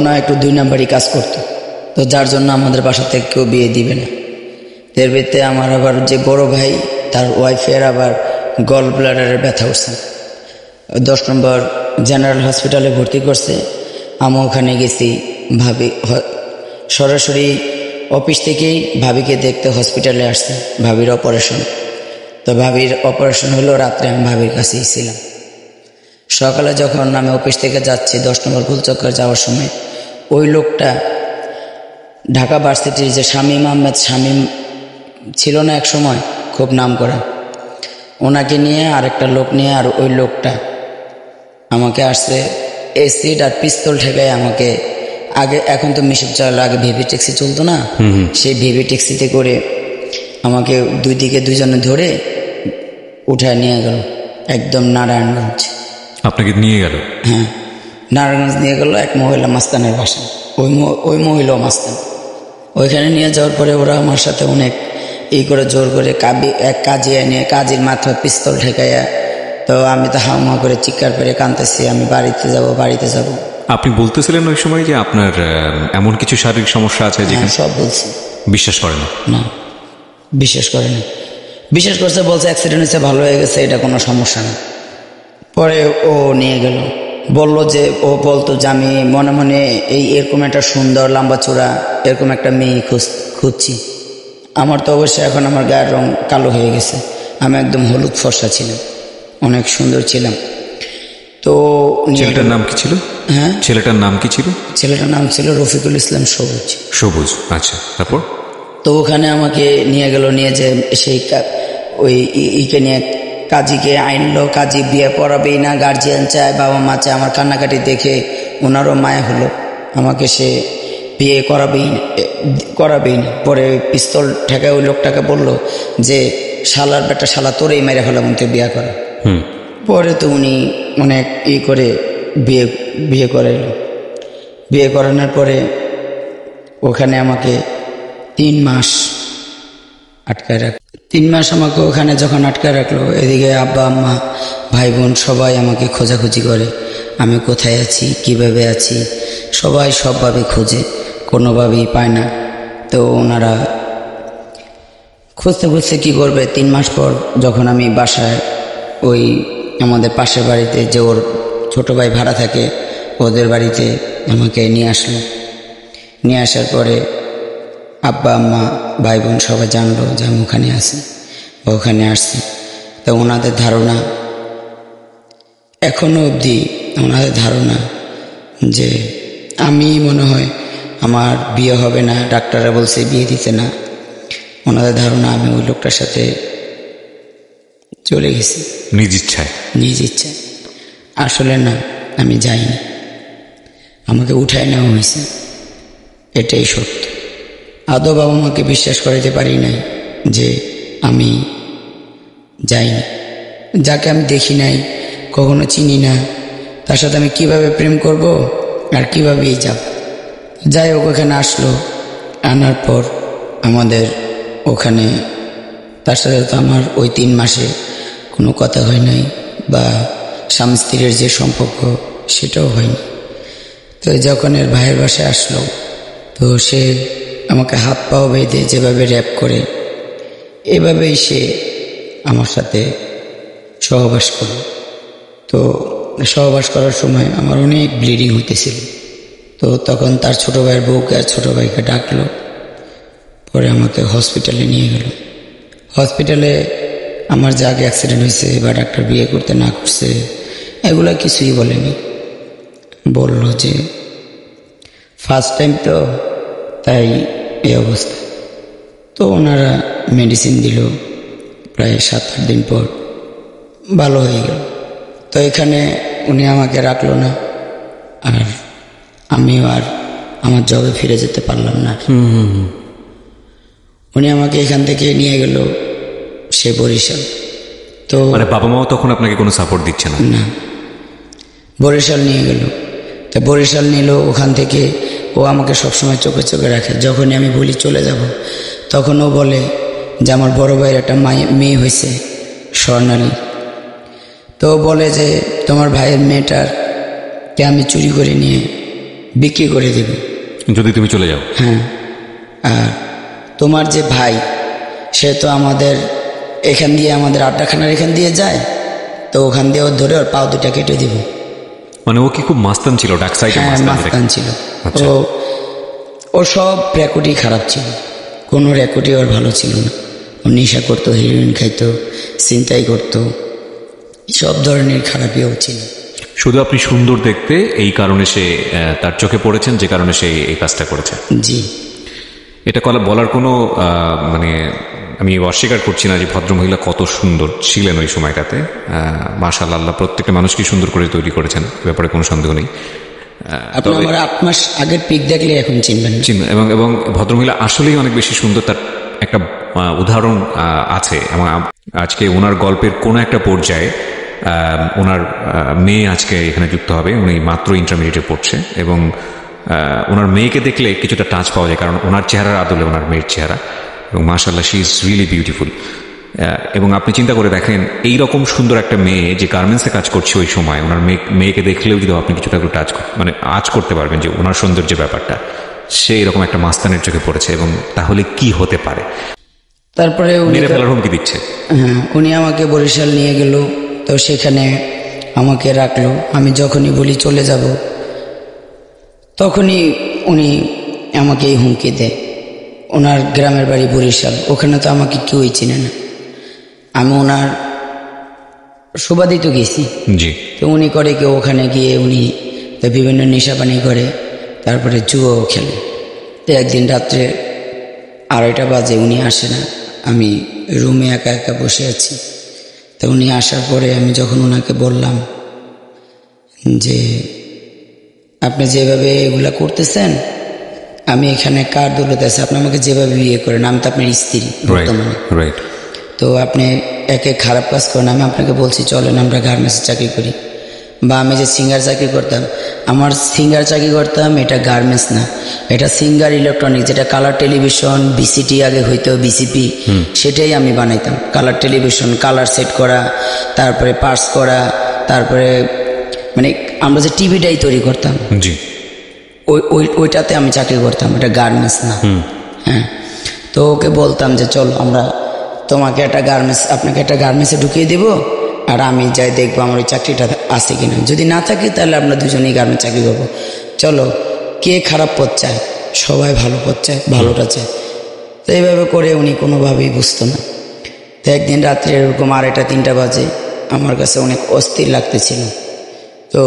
S2: না, একটু 2 নাম্বারই কাজ করতো, তো যার জন্য আমাদের বাসা থেকে কেউ বিয়ে দিবে না। এর ভিতরে আমার আবার যে বড় ভাই, তার ওয়াইফের আবার গল ব্লাডারের ব্যথা উঠছে, 10 নম্বর জেনারেল হসপিটালে ভর্তি করছে। আমি ওখানে গেছি, ভাবি সরাসরি অফিস থেকেই ভাবিকে দেখতে হসপিটালে আসছে, ভাবির অপারেশন। তো ভাবির অপারেশন হলো রাত্রে, আমি ভাবির কাছেই ছিলাম। সকালে যখন আমি অফিস থেকে যাচ্ছি 10 নম্বর গোলচক্কর যাওয়ার সময়, ওই লোকটা ঢাকা ভার্সিটির যে শামীম আহমেদ, শামীম ছিল না এক সময়, খুব নাম করা, ওনাকে নিয়ে আরেকটা লোক নিয়ে, আর ওই লোকটা আমাকে আসছে এসিড আর পিস্তল ঠেকায় আমাকে, আগে এখন তো মিশুক চালালো, আগে ভিভি ট্যাক্সি চলতো না, সেই ভিভি ট্যাক্সিতে করে আমাকে 2 দিকে 2 জনে ধরে উঠায় নিয়ে গেল একদম নারায়ণগঞ্জ।
S1: আপনাকে নিয়ে গেল?
S2: হ্যাঁ, নারায়ণগঞ্জ নিয়ে গেল এক মহিলা মাস্তানের বাসায়, ওই মহিলাও মাস্তান। ওইখানে নিয়ে যাওয়ার পরে ওরা আমার সাথে অনেক করে জোর করে এক কাজে এনে কাজীর মাথায় পিস্তল ঠেকাইয়া, তো আমি তো হাওয়া করে চিৎকার করে কাঁদতেছি, আমি বাড়িতে যাব।
S1: আপনি বলতেছিলেন ওই সময় যে আপনার এমন কিছু শারীরিক সমস্যা আছে যেখানে?
S2: সব বলছি।
S1: বিশ্বাস করেন
S2: না? বিশ্বাস করে না। বিশ্বাস করছে, বলছে অ্যাক্সিডেন্ট হয়েছে, ভালো হয়ে গেছে, এটা কোনো সমস্যা না। পরে ও নিয়ে গেল, বলল যে ও বলতো যে আমি মনে মনে এরকম একটা সুন্দর লম্বা চূড়া এরকম একটা মেয়ে খুঁজছি, আমার তো অবশ্যই এখন আমার গায়ের রং কালো হয়ে গেছে, আমি একদম হলুদ ফর্সা ছিলাম, অনেক সুন্দর ছিলাম। তো
S1: ছেলেটার নাম কি ছিল?
S2: হ্যাঁ,
S1: ছেলেটার নাম কি ছিল?
S2: ছেলেটার নাম ছিল রফিকুল ইসলাম সবুজ।
S1: সবুজ, আচ্ছা। তারপর
S2: তো ওখানে আমাকে নিয়ে গেল, নিয়ে যে সেই ওই ইকে নিয়ে কাজীকে আইনলো, কাজী বিয়ে পড়াবেই না, গার্জিয়ান চায়, বাবা মা চায়। আমার কান্নাকাটি দেখে ওনারও মায়া হলো, আমাকে সে বিয়ে করাবেই না। পরে পিস্তল ঠেকায় ওই লোকটাকে বলল যে শালার বেটা, শালা তোরেই মেরে ফেলাম, তুই বিয়ে করা। পরে তো উনি অনেক করে বিয়ে করাইল। বিয়ে করানোর পরে ওখানে আমাকে 3 মাস আটকায় রাখ 3 মাস আমাকে ওখানে যখন আটকায় রাখলো, এদিকে আব্বা আম্মা ভাই বোন সবাই আমাকে খোঁজাখুঁজি করে, আমি কোথায় আছি, কিভাবে আছি, সবাই সবভাবে খোঁজে, কোনোভাবেই পায় না। তো ওনারা খুঁজতে খুঁজতে কী করবে, 3 মাস পর যখন আমি বাসায় ওই আমাদের পাশের বাড়িতে যে ওর ছোটো ভাই ভাড়া থাকে, ওদের বাড়িতে আমাকে নিয়ে আসলো। নিয়ে আসার পরে আব্বা আম্মা ভাই বোন সবাই জানলো যে আমি ওখানে আছি বা ওখানে আসছি। তো ওনাদের ধারণা, এখনও অবধি ওনাদের ধারণা যে আমি মনে হয় আমার বিয়ে হবে না, ডাক্তাররা বলছে বিয়ে দিতে না। ওনাদের ধারণা আমি ওই লোকটার সাথে চলে গেছি
S1: নিজ ইচ্ছায়।
S2: আসলে না, আমি যাইনি, আমাকে উঠায় নেওয়া হয়েছে, এটাই সত্য। আদৌ বাবা মাকে বিশ্বাস করাতে পারি নাই যে আমি যাইনি। যাকে আমি দেখি নাই, কখনো চিনি না, তার সাথে আমি কিভাবে প্রেম করব আর কিভাবেই যাব। যাই হোক, ওখানে আসলো। আনার পর আমাদের ওখানে তার সাথে তো আমার ওই 3 মাসে কোনো কথা হয় নাই, বা স্বামী স্ত্রীর যে সম্পর্ক সেটাও হয়নি। তো যখন এর ভাইয়ের বাসায় আসলো, তো সে আমাকে হাত পাও বেঁধে যেভাবে র্যাপ করে, এভাবেই সে আমার সাথে সহবাস করল। তো সহবাস করার সময় আমার অনেক ব্লিডিং হইতেছিল। তো তখন তার ছোটো ভাইয়ের বউকে আর ছোটো ভাইকে ডাকলো। পরে আমাকে হসপিটালে নিয়ে গেল। হসপিটালে আমার যে আগে অ্যাক্সিডেন্ট হয়েছে বা ডাক্তার বিয়ে করতে না করছে এগুলো কিছুই বলেনি। বলল যে ফার্স্ট টাইম তো, তাই এই অবস্থা। তো ওনারা মেডিসিন দিল, প্রায় 7-8 দিন পর ভালো হয়ে গেল। তো এখানে উনি আমাকে রাখলো না, আর আমিও আর আমার জবে ফিরে যেতে পারলাম না। উনি আমাকে এখান থেকে নিয়ে গেল সে বরিশাল। তো
S1: মানে বাবা মাও তখন আপনাকে কোনো সাপোর্ট দিচ্ছে না?
S2: না, বরিশাল নিয়ে গেল। তো বরিশাল নিল, ওখান থেকে ও আমাকে সবসময় চোখে চোখে রাখে। যখনই আমি বলি চলে যাব, তখন ও বলে যে আমার বড় ভাইয়ের একটা মেয়ে হয়েছে স্বর্ণালী। তো বলে যে তোমার ভাইয়ের মেয়েটারকে আমি চুরি করে নিয়ে বিক্রি করে দেব
S1: যদি তুমি চলে যাও।
S2: হ্যাঁ, আর তোমার যে ভাই, সে তো আমাদের এখান দিয়ে, আমাদের আড্ডাখানার এখান দিয়ে যায়, তো ওখান দিয়ে ওর ধরে ওর পাও 2টা কেটে দিব।
S1: মানে ও কি খুব মাস্তান ছিল? ডাক সাইডে
S2: মাস্তান ছিল। ও সব রেকর্ডই খারাপ ছিল, কোনো রেকর্ডই ওর ভালো ছিল না। ও নেশা করতো, হিরোইন খাইতো, ছিনতাই করতো, সব ধরনের খারাপিও ছিল।
S1: শুধু আপনি সুন্দর দেখতে, এই কারণে সে তার চোখে পড়েছেন, যে কারণে সে এই কাজটা করেছে।
S2: জি,
S1: এটা বলার কোনো মানে আমি অস্বীকার করছি না যে ভদ্রমহিলা কত সুন্দর ছিলেন ওই সময়টাতে। মাশাআল্লাহ, আল্লাহ প্রত্যেকটা মানুষকে সুন্দর করে তৈরি করেছেন, এ ব্যাপারে কোনো সন্দেহ নেই।
S2: আপনি আমার 8 মাস আগের পিক দেখলে এখন চিনবেন।
S1: এবং ভদ্রমহিলা আসলেই অনেক বেশি সুন্দর। তার একটা উদাহরণ আছে। আজকে ওনার গল্পের কোনো একটা পর্যায়ে ওনার মেয়ে আজকে এখানে যুক্ত হবে। উনি মাত্র ইন্টারমিডিয়েটে পড়ছে, এবং ওনার মেয়েকে দেখলে কিছুটা টাচ পাওয়া যায়, কারণ ওনার চেহারার আদলে ওনার মেয়ের চেহারা। এবং মাশাআল্লাহ, শি ইজ রিয়েলি বিউটিফুল। এবং আপনি চিন্তা করে দেখেন, এইরকম সুন্দর একটা মেয়ে যে গার্মেন্টসে কাজ করছে ওই সময়, ওনার মেয়েকে দেখলেও যদি আপনি কিছুটা একটু টাচ আঁচ করতে পারবেন যে ওনার সৌন্দর্যের ব্যাপারটা, সে এরকম একটা মাস্তানের চোখে পড়েছে। এবং তাহলে কি হতে পারে?
S2: তারপরে
S1: মেরে ফেলার হুমকি দিচ্ছে।
S2: হ্যাঁ, উনি আমাকে বরিশাল নিয়ে গেল। তো সেখানে আমাকে রাখলো। আমি যখনই বলি চলে যাব, তখনই উনি আমাকে এই হুমকি দেয়। ওনার গ্রামের বাড়ি বরিশাল, ওখানে তো আমাকে কেউই চিনে না। আমি ওনার সুবাদই তো গেছি। তো উনি করে কেউ ওখানে গিয়ে উনি বিভিন্ন নেশাপানি করে, তারপরে জুয়াও খেলে। তো একদিন রাত্রে 2:30 বাজে, উনি আসে না, আমি রুমে একা একা বসে আছি। তো উনি আসার পরে আমি যখন ওনাকে বললাম যে আপনি যেভাবে এগুলা করতেছেন, আমি এখানে কার দৌলতে আছি, আপনি আমাকে যেভাবে বিয়ে করেন, আমি তো আপনার স্ত্রী বর্তমানে, তো আপনি একে খারাপ কাজ করেন। আমি আপনাকে বলছি চলেন আমরা গার্মেন্টসে চাকরি করি, বা আমি যে সিঙ্গার চাকরি করতাম, আমার সিঙ্গার চাকরি করতাম, এটা গার্মেন্টস না, এটা সিঙ্গার ইলেকট্রনিক, যেটা কালার টেলিভিশন বিসিটি আগে হইতো বিসিপি, সেটাই আমি বানাইতাম। কালার টেলিভিশন, কালার সেট করা, তারপরে পার্টস করা, তারপরে মানে আমরা যে টিভিটাই তৈরি করতাম, ওইটাতে আমি চাকরি করতাম, এটা গার্মেন্টস না। হ্যাঁ, তো ওকে বলতাম যে চলো আমরা তোমাকে একটা গার্মেন্টস, আপনাকে একটা গার্মেন্টসে ঢুকিয়ে দেবো, আর আমি যাই দেখবো আমার ওই চাকরিটা আছে কিনা, যদি না থাকে তাহলে আমরা দুজনেই গার্মেন্টস চাকরি করবো। চলো, কে খারাপ পথ চায়, সবাই ভালো পথ চায়, ভালোটা চায়। তো এইভাবে করে উনি কোনোভাবেই বুঝতো না। তো একদিন রাত্রে এরকম 2:30-3টা বাজে, আমার কাছে অনেক অস্থির লাগতেছিল। তো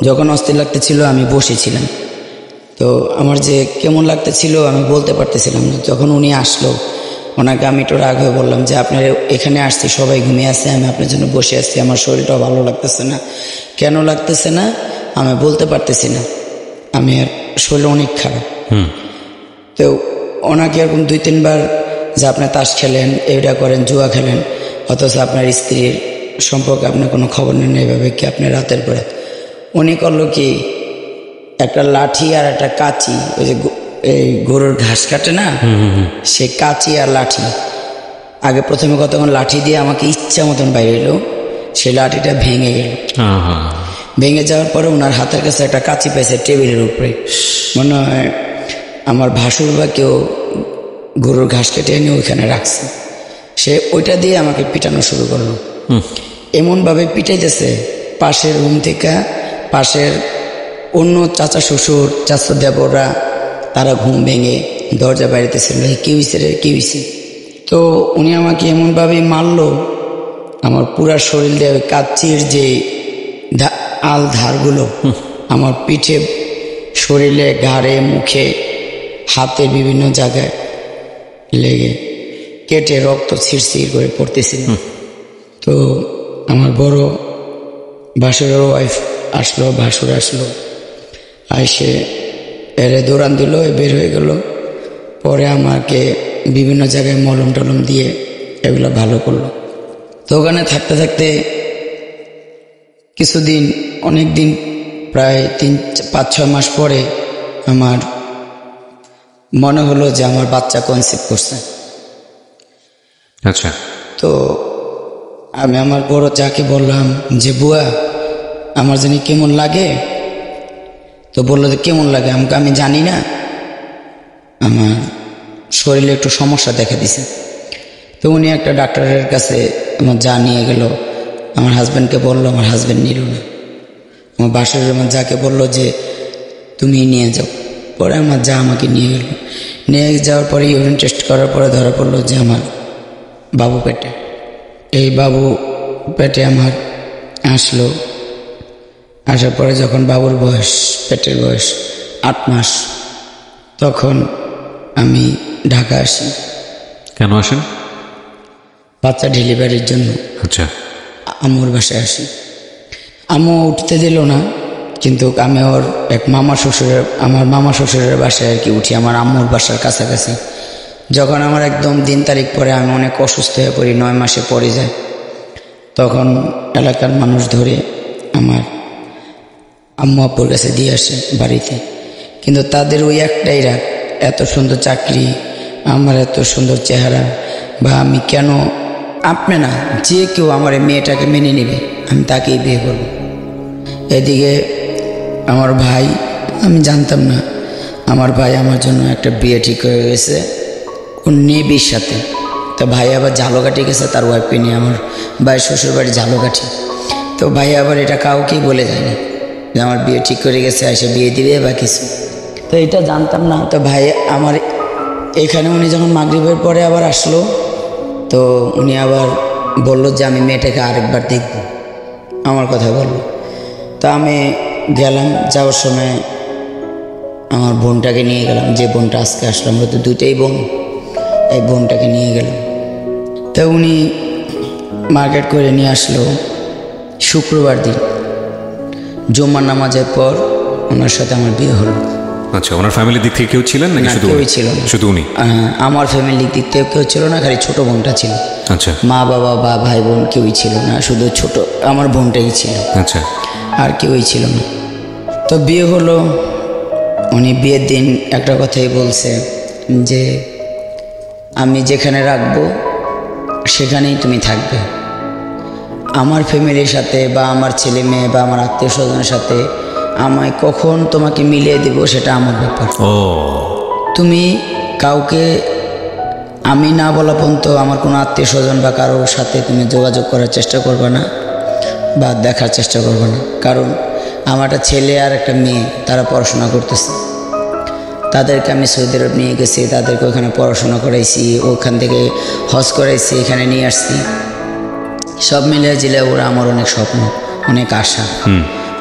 S2: যখন অস্থির লাগতেছিল আমি বসেছিলাম, তো আমার যে কেমন লাগতেছিল আমি বলতে পারতেছিলাম না। যখন উনি আসলো, ওনাকে আমি একটু রাগ হয়ে বললাম যে আপনার এখানে আসছি, সবাই ঘুমিয়ে আছে, আমি আপনার জন্য বসে আছি, আমার শরীরটাও ভালো লাগতেছে না। কেন লাগতেছে না আমি বলতে পারতেছি না, আমি আর শরীর অনেক খারাপ। তো ওনাকে এরকম 2-3 বার যে আপনি তাস খেলেন, এটা করেন, জুয়া খেলেন, অথচ আপনার স্ত্রীর সম্পর্কে আপনি কোনো খবর নেন, এইভাবে কি আপনি রাতের পরে। উনি করলো কি, একটা লাঠি আর একটা কাঁচি, ওই যে এই গরুর ঘাস কাটে না, সে কাঁচি আর লাঠি, আগে প্রথমে কতক্ষণ লাঠি দিয়ে আমাকে ইচ্ছা মতন বাইরে এলো, সেই লাঠিটা ভেঙে গেল। ভেঙে যাওয়ার পরে ওনার হাতের কাছে একটা কাঁচি পেয়েছে টেবিলের উপরে, মনে হয় আমার ভাসুর বা কেউ গরুর ঘাস কেটে এনে ওইখানে রাখছে। সে ওইটা দিয়ে আমাকে পিটানো শুরু করলো। এমনভাবে পিটাইতেছে, পাশের রুম থেকে পাশের অন্য চাচা শ্বশুর, চাচা দেবররা, তারা ঘুম ভেঙে দরজা বাইরেতেছিল, কেউ হইছে রে, কেউ হইছে। তো উনি আমাকে এমনভাবে মারলো, আমার পুরা শরীর দিয়ে কাচির যে আল ধারগুলো আমার পিঠে, শরীরে, ঘাড়ে, মুখে, হাতে বিভিন্ন জায়গায় লেগে কেটে রক্ত ছিঁড়ছিড় করে পড়তেছিল। তো আমার বড় ভাসুরের ওয়াইফ আসলো, ভাসুর আসলো, এসে এরে দৌড়ান দিল, বের হয়ে গেল। পরে আমাকে বিভিন্ন জায়গায় মলম টলম দিয়ে এগুলো ভালো করলো। তো ওখানে থাকতে থাকতে কিছুদিন, অনেক দিন, প্রায় 3-5-6 মাস পরে আমার মনে হলো যে আমার বাচ্চা কনসিভ করছে।
S1: আচ্ছা।
S2: তো আমি আমার বড় যাকে বললাম যে বুয়া আমার জানি কেমন লাগে। তো বললো যে কেমন লাগে, আমাকে আমি জানি না, আমার শরীরে একটু সমস্যা দেখা দিছে। তো উনি একটা ডাক্তারের কাছে আমার যা নিয়ে গেল, আমার হাজব্যান্ডকে বললো, আমার হাজব্যান্ড নিল না। আমার বাসার আমার যাকে বললো যে তুমি নিয়ে যাও। পরে আমার যা আমাকে নিয়ে গেল, নিয়ে যাওয়ার পরে ইউরিন টেস্ট করার পরে ধরা পড়লো যে আমার বাবু পেটে। এই বাবু পেটে আমার আসলো। আসার পরে যখন বাবুর বয়স, পেটের বয়স 8 মাস, তখন আমি ঢাকা আসি।
S1: কেন আসেন?
S2: বাচ্চা ডেলিভারির জন্য।
S1: আচ্ছা।
S2: আম্মুর বাসায় আসি। আম্মু উঠতে দিল না, কিন্তু আমি ওর এক মামা শ্বশুরের, আমার মামা শ্বশুরের বাসায় আর কি উঠি, আমার আম্মুর বাসার কাছাকাছি। যখন আমার একদম দিন তারিখ পরে আমি অনেক অসুস্থ হয়ে পড়ি, 9 মাসে পড়ে যায়, তখন এলাকার মানুষ ধরে আমার আম্মু আব্বুর কাছে দিয়ে আসে বাড়িতে। কিন্তু তাদের ওই একটাই রাগ, এত সুন্দর চাকরি, আমার এত সুন্দর চেহারা, বা আমি কেন, আপনি না, যে কেউ আমার মেয়েটাকে মেনে নেবে, আমি তাকেই বিয়ে করব। এদিকে আমার ভাই, আমি জানতাম না, আমার ভাই আমার জন্য একটা বিয়ে ঠিক হয়ে গেছে ও নেবির সাথে। তো ভাই আবার ঝালকাঠি গেছে তার ওয়াইফকে নিয়ে, আমার ভাই শ্বশুর বাড়ি ঝালকাঠি। তো ভাই আবার এটা কাউকেই বলে যায়নি যে আমার বিয়ে ঠিক করে গেছে, এসে বিয়ে দিবে বা কিছু। তো এটা জানতাম না। তো ভাই আমার এখানে উনি যখন মাগরিবের পরে আবার আসলো, তো উনি আবার বলল যে আমি মেয়েটাকে আরেকবার দেখব, আমার কথা বলল। তো আমি গেলাম, যাওয়ার সময় আমার বোনটাকে নিয়ে গেলাম, যে বোনটা আজকে আসলো, আমরা তো দুইটাই বোন, এই বোনটাকে নিয়ে গেলাম। তো উনি মার্কেট করে নিয়ে আসলো শুক্রবার দিন, জুম্মার নামাজের পর ওনার সাথে আমার বিয়ে হলো।
S1: আচ্ছা, ওনার ফ্যামিলির দিক থেকে কেউ ছিলেন নাকি শুধু
S2: কেউই ছিল না,
S1: শুধু উনি?
S2: আমার ফ্যামিলির দিক থেকে কেউ ছিল না, খালি ছোট বোনটা ছিল।
S1: আচ্ছা,
S2: মা বাবা বা ভাই বোন কেউই ছিল না, শুধু ছোট আমার বোনটাই ছিল।
S1: আচ্ছা,
S2: আর কেউই ছিল না। তো বিয়ে হলো। উনি বিয়ের দিন একটা কথাই বলছে যে আমি যেখানে রাখবো সেখানেই তুমি থাকবে। আমার ফ্যামিলির সাথে বা আমার ছেলে মেয়ে বা আমার আত্মীয় স্বজনের সাথে আমায় কখন তোমাকে মিলিয়ে দেব সেটা আমার ব্যাপার। তুমি কাউকে আমি না বলা পর্যন্ত আমার কোনো আত্মীয় স্বজন বা কারোর সাথে তুমি যোগাযোগ করার চেষ্টা করবে না বা দেখার চেষ্টা করবে না। কারণ আমার একটা ছেলে আর একটা মেয়ে, তারা পড়াশোনা করতেছে। তাদেরকে আমি সৌদি আরব নিয়ে গেছি, তাদেরকে ওখানে পড়াশোনা করাইছি, ওখান থেকে হজ করাইছি, এখানে নিয়ে আসছি। সব মিলিয়ে জিলে ওরা আমার অনেক স্বপ্ন, অনেক আশা,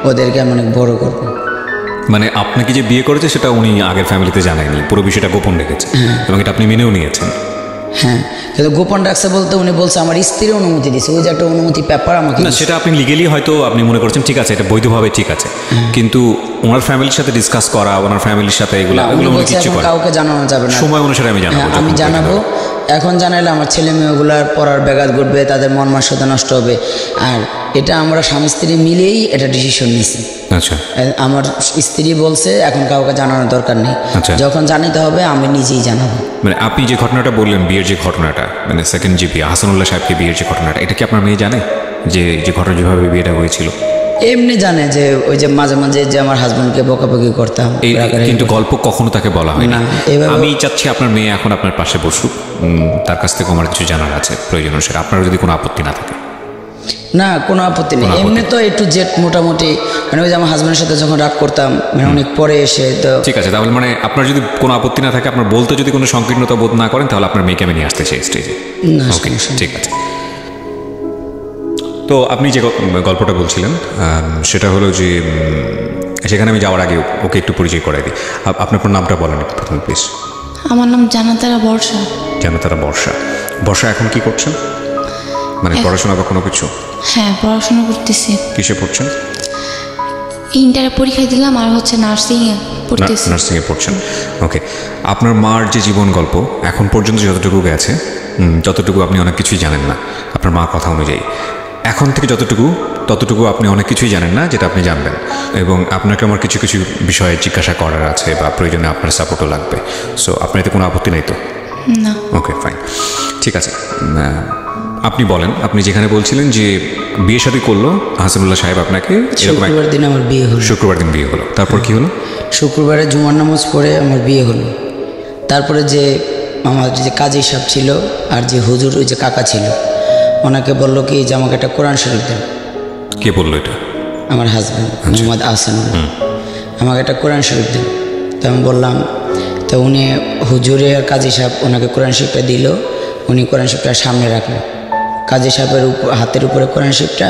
S2: ওদেরকে আমি অনেক বড় করবো।
S1: মানে আপনাকে যে বিয়ে করেছে সেটা উনি আগের ফ্যামিলিতে জানায়নি, পুরো বিষয়টা গোপন রেখেছে এবং এটা আপনি মেনেও নিয়েছেন?
S2: হ্যাঁ, কিন্তু গোপন রাখছে বলতে উনি বলছে আমার স্ত্রীর অনুমতি দিয়েছে, ওই যে একটা অনুমতি পেপার আমাকে।
S1: না, সেটা আপনি লিগেলি হয়তো আপনি মনে করছেন ঠিক আছে, এটা বৈধভাবে ঠিক আছে, কিন্তু ওনার ফ্যামিলির সাথে ডিসকাস করা, ওনার ফ্যামিলির সাথে এগুলো উনি কিছু করে
S2: কাউকে জানানো যাবে না,
S1: সময় অনুসারে আমি জানাবো।
S2: আমি জানাবো। এখন জানাইলে আমার ছেলে মেয়েগুলার পড়ার ব্যাঘাত ঘটবে, তাদের মন মানসিকতা নষ্ট হবে। আর এটা আমরা স্বামী স্ত্রী মিলেই এটা ডিসিশন নিয়েছি।
S1: আচ্ছা,
S2: আমার স্ত্রী বলছে এখন কাউকে জানানোর দরকার নেই, যখন জানাতে হবে আমি নিজেই জানাবো।
S1: মানে আপনি যে ঘটনাটা বললেন, বিয়ের যে ঘটনাটা, মানে সেকেন্ড যে বিয়ে, হাসানুল্লাহ সাহেবকে বিয়ের যে ঘটনাটা, এটা কি আপনার মেয়ে জানে যে ঘটনা যেভাবে বিয়েটা হয়েছিল?
S2: এমনি জানে যে ওই যে মাঝে মাঝে যে আমার হাজবেন্ডকে বকাবকি করতাম,
S1: কিন্তু গল্প কখনো তাকে বলা হয় না। আমি চাচ্ছি আপনার মেয়ে এখন আপনার পাশে বসুক, তার কাছ থেকে আমার কিছু জানার আছে প্রয়োজন অনুসারে, আপনার যদি কোনো আপত্তি না থাকে।
S2: না, কোনো আপত্তি নেই। এমনি তো একটু জেট মোটামুটি, মানে ওই যে আমার হাজবেন্ডের সাথে যখন রাগ করতাম, মানে অনেক পরে এসে তো
S1: ঠিক আছে। তাহলে মানে আপনার যদি কোনো আপত্তি না থাকে, আপনার বলতে যদি কোনো সংকীর্ণতা বোধ না করেন, তাহলে আপনার মেয়েকে আমি নিয়ে আসতে চাই স্টেজে। ঠিক আছে। তো আপনি যে গল্পটা বলছিলেন সেটা হলো যে সেখানে আমি যাওয়ার আগে ওকে একটু পরিচয় করাই দিই। আপনার নামটা বলেন একটু প্রথমে প্লিজ।
S3: আমার নাম জানাতারা বর্ষা।
S1: জানাতারা বর্ষা। বর্ষা এখন কি করছেন? মানে পড়াশোনা বা কোনো কিছু?
S3: হ্যাঁ, পড়াশোনা করতেছি।
S1: কিসে পড়ছেন?
S3: ইন্টারে পরীক্ষা দিলাম, আর হচ্ছে নার্সিংয়ে পড়তেছি।
S1: নার্সিংয়ে পড়ছেন, ওকে। আপনার মার যে জীবন গল্প এখন পর্যন্ত যতটুকু গেছে, যতটুকু আপনি অনেক কিছুই জানেন না আপনার মা কথা অনুযায়ী। এখন থেকে ততটুকু আপনি অনেক কিছুই জানেন না যেটা আপনি জানবেন, এবং আপনাকে আমার কিছু কিছু বিষয়ে জিজ্ঞাসা করার আছে বা প্রয়োজনে আপনার সাপোর্টও লাগবে। সো আপনার এতে কোনো আপত্তি নেই তো?
S3: না।
S1: ওকে, ফাইন, ঠিক আছে। আপনি বলেন, আপনি যেখানে বলছিলেন যে বিয়ে শাদী করলো হাসানুল্লাহ সাহেব আপনাকে,
S2: শুক্রবার দিন আমার বিয়ে হলো।
S1: শুক্রবার দিন বিয়ে হলো, তারপর কি হলো?
S2: শুক্রবারে জুমার নামাজ পড়ে আমার বিয়ে হলো। তারপরে যে আমার যে কাজী সাহেব ছিল আর যে হুজুর ওই যে কাকা ছিল, ওনাকে বললো কি যে আমাকে একটা কোরআন শরীফ দেন।
S1: কে বললো এটা?
S2: আমার হাজব্যান্ড মোহাম্মদ আহসানুল্লাহ। আমাকে একটা কোরআন শরীফ দেন। তো আমি বললাম, তো উনি হুজুরে আর কাজী সাহেব ওনাকে কোরআন শরীফটা দিল। উনি কোরআন শরীফটা সামনে রাখলো, কাজী সাহেবের হাতের উপরে কোরআন শরীফটা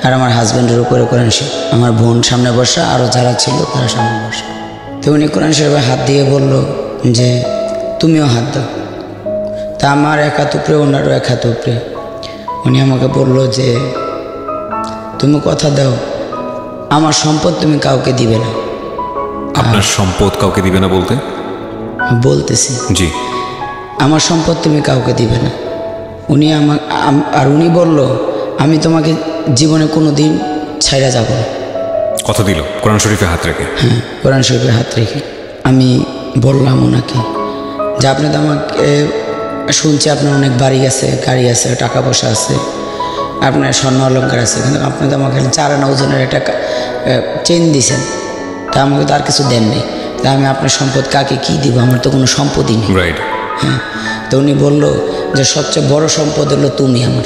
S2: আর আমার হাজব্যান্ডের উপরে কোরআন শরীফ। আমার বোন সামনে বসা, আরও যারা ছিল তারা সামনে বসা। তো উনি কোরআন শরীফে হাত দিয়ে বলল যে তুমিও হাত দাও। তা আমার এক হাত উপরে, ওনারও এক হাত উপরে। উনি আমাকে বলল যে তুমি কথা দাও আমার সম্পদ তুমি কাউকে দিবে না।
S1: আপনার সম্পদ কাউকে দিবে না বলতে?
S2: বলতেছি
S1: জি,
S2: আমার সম্পদ তুমি কাউকে দিবে না। উনি আর উনি বলল আমি তোমাকে জীবনে কোনো দিন ছাইড়া যাব না।
S1: কথা দিল কোরআন শরীফে হাত রেখে?
S2: হ্যাঁ, কোরআন শরীফে হাত রেখে। আমি বললাম ওনাকে যে আপনি তো আমাকে শুনছি আপনার অনেক বাড়ি আছে, গাড়ি আছে, টাকা পয়সা আছে, আপনার স্বর্ণ অলঙ্কার আছে, কিন্তু আপনি তো আমাকে 4 আনা ওজনের একটা চেন দিয়েছেন, তা আমাকে তো আর কিছু দেন নেই। তা আমি আপনার সম্পদ কাকে কি দিব? আমার তো কোনো সম্পদই নেই।
S1: রাইট।
S2: হ্যাঁ, তো উনি বলল যে সবচেয়ে বড় সম্পদ হলো তুমি আমার।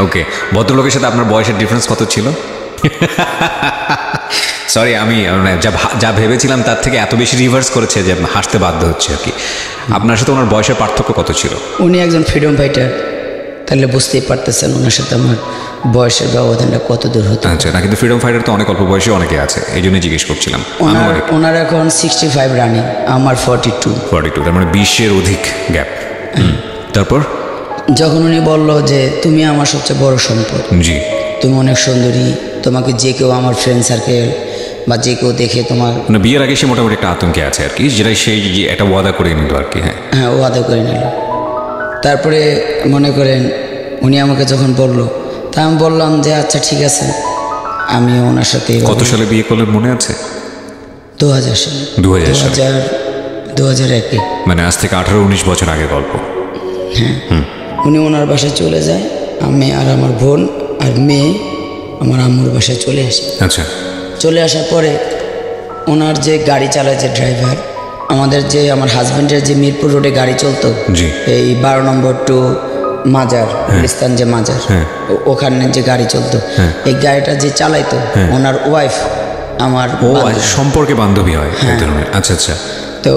S1: ওকে, ভদ্রলোকের সাথে আপনার বয়সের ডিফারেন্স কত ছিল? সরি, আমি যা ভেবেছিলাম তার থেকে এত বেশি রিভার্স করেছে যে হাসতে বাধ্য হচ্ছে আর কি। আপনার সাথে ওনার বয়সের পার্থক্য কত ছিল?
S2: উনি একজন ফ্রিডম ফাইটার, তাহলে বুঝতেই পারতেছেন ওনার সাথে আমার বয়সের ব্যবধানটা কত দূর হতো।
S1: আচ্ছা, না কিন্তু ফ্রিডম ফাইটার তো অনেক অল্প বয়সে অনেকে আছে, এই জন্য জিজ্ঞেস করছিলাম।
S2: ওনার এখন 65 রানিং, আমার 42,
S1: তার মানে 20-এর অধিক গ্যাপ। তারপর
S2: যখন উনি বলল যে তুমি আমার সবচেয়ে বড় সম্পদ,
S1: জি,
S2: তুমি অনেক সুন্দরী, তোমাকে যে কেউ আমার ফ্রেন্ড সার্কেল বা যে কেউ দেখে তোমার,
S1: মানে বিয়ের আগে সে মোটামুটি একটা আতঙ্কে আছে আর কি, যেটা সেই একটা ওয়াদা করে নিল আর কি।
S2: হ্যাঁ, ওয়াদা করে নিল। তারপরে মনে করেন উনি আমাকে যখন বলল, তা আমি বললাম যে আচ্ছা ঠিক আছে, আমি ওনার সাথে।
S1: কত সালে বিয়ে করলেন মনে আছে?
S2: 2000 সালে। 2001-এ,
S1: মানে আজ থেকে 18-19 বছর আগের গল্প।
S2: হ্যাঁ। উনি ওনার বাসায় চলে যায়, আমি আর আমার বোন আর মেয়ে আমার আম্মুর বাসায় চলে আসে।
S1: আচ্ছা,
S2: চলে আসার পরে ওনার যে গাড়ি চালায়, যে ড্রাইভার, আমার হাজব্যান্ডের যে মিরপুর রোডে গাড়ি চলতো, এই 12 নম্বর টু মাজার, গুলিস্তান যে মাজার, ওখানে যে গাড়ি চলতো, এই গাড়িটা যে চালাইতো ওনার ওয়াইফ আমার
S1: সম্পর্কে বান্ধবী হয়। আচ্ছা আচ্ছা।
S2: তো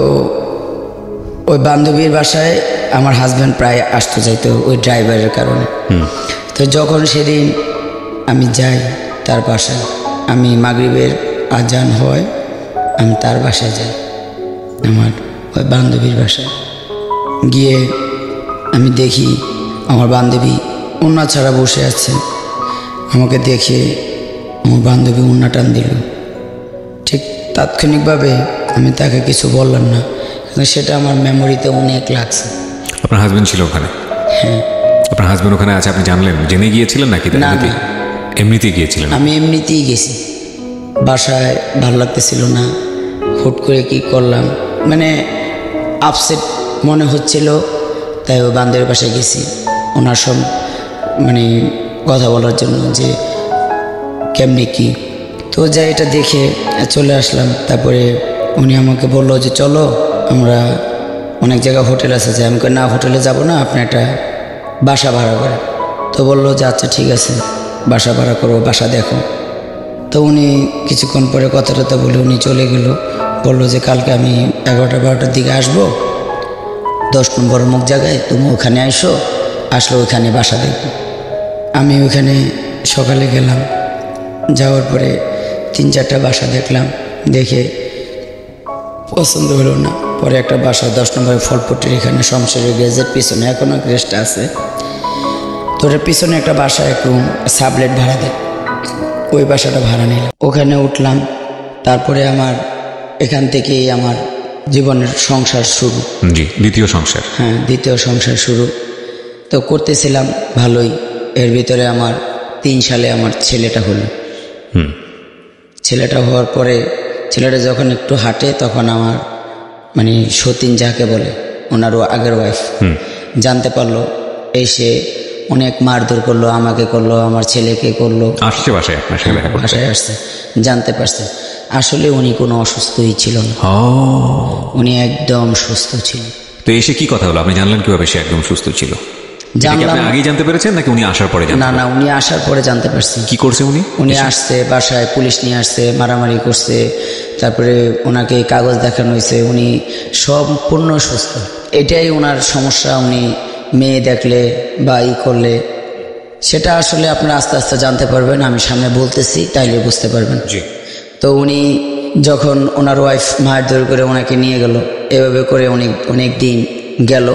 S2: ওই বান্ধবীর বাসায় আমার হাজব্যান্ড প্রায় আসতে যাইতো ওই ড্রাইভারের কারণে। তো যখন সেদিন আমি যাই তার বাসায়, আমি মাগরিবের আজান হয়, আমি তার বাসায় যাই, আমার ওই বান্ধবীর বাসায় গিয়ে আমি দেখি আমার বান্ধবী ওন্না ছাড়া বসে আছে। আমাকে দেখে আমার বান্ধবী ওন্না টান দিল। ঠিক তাৎক্ষণিকভাবে আমি তাকে কিছু বললাম না, কিন্তু সেটা আমার মেমোরিতে অনেক লাগছে।
S1: আপনার হাজবেন্ড ছিল ওখানে?
S2: হ্যাঁ।
S1: আপনার হাজবেন্ড ওখানে আছে আপনি জানলেন? জেনে গিয়েছিলেন নাকি?
S2: না,
S1: এমনিতেই গিয়েছিলেন?
S2: আমি এমনিতেই গেছি। বাসায় ভালো লাগতেছিল না, হুট করে কি করলাম, মানে আপসেট মনে হচ্ছিল, তাই ওই বান্ধবীর বাসায় গেছি ওনার সব মানে কথা বলার জন্য যে কেমনি কি। তো যাই এটা দেখে চলে আসলাম। তারপরে উনি আমাকে বললো যে চলো আমরা অনেক জায়গায় হোটেল আছে, যে আমি না হোটেলে যাব না, আপনি একটা বাসা ভাড়া করে। তো বললো যে আচ্ছা ঠিক আছে, বাসা ভাড়া করো, বাসা দেখো। তো উনি কিছুক্ষণ পরে কথাটা বলে উনি চলে গেল। বললো যে কালকে আমি 11টা-12টার দিকে আসবো 10 নম্বর অমুক জায়গায়, তুমি ওখানে আসলে ওইখানে বাসা দেখবো। আমি ওইখানে সকালে গেলাম, যাওয়ার পরে 3-4টা বাসা দেখলাম, দেখে পছন্দ হলো না। পরে একটা বাসা 10 নম্বরের ফলপট্টির এখানে শমশেরের গ্যাজের পিছনে এখনও গ্যাসটা আছে, তো ওটার পিছনে একটা বাসা এক রুম সাবলেট ভাড়া দেয়, ওই বাসাটা ভাড়া নিলাম, ওখানে উঠলাম। তারপরে আমার এখান থেকেই আমার জীবনের সংসার শুরু।
S1: জি, দ্বিতীয় সংসার।
S2: হ্যাঁ, দ্বিতীয় সংসার শুরু তো করতেছিলাম ভালোই। এর ভিতরে আমার 3 সালে আমার ছেলেটা হলো। ছেলেটা হওয়ার পরে ছেলেটা যখন একটু হাঁটে, তখন আমার মানে সতীন যাকে বলে ওনারও আগের ওয়াইফ জানতে পারলো, এসে অনেক মারধর করলো, আমাকে করলো, আমার ছেলেকে করলো।
S1: আসছে বাসায়?
S2: বাসায় আসছে, জানতে পারছে আসলে উনি কোনো অসুস্থই ছিল না, উনি একদম সুস্থ ছিল।
S1: তো এসে কি কথা হলো, আপনি জানলেন কিভাবে সে একদম সুস্থ ছিল? জানলাম আগেই জানতে পেরেছেন নাকি উনি আসার পরে?
S2: না, উনি আসার পরে জানতে পারছি।
S1: কি করছে উনি
S2: আসছে বাসায়, পুলিশ নিয়ে আসছে, মারামারি করছে, তারপরে ওনাকে কাগজ দেখানো হয়েছে, উনি সম্পূর্ণ সুস্থ। এটাই ওনার সমস্যা, উনি মেয়ে দেখলে বা করলে সেটা আসলে আপনারা আস্তে আস্তে জানতে পারবেন, আমি সামনে বলতেছি তাইলে বুঝতে পারবেন। তো উনি যখন ওনার ওয়াইফ মারধর করে ওনাকে নিয়ে গেল, এভাবে করে অনেক দিন গেল,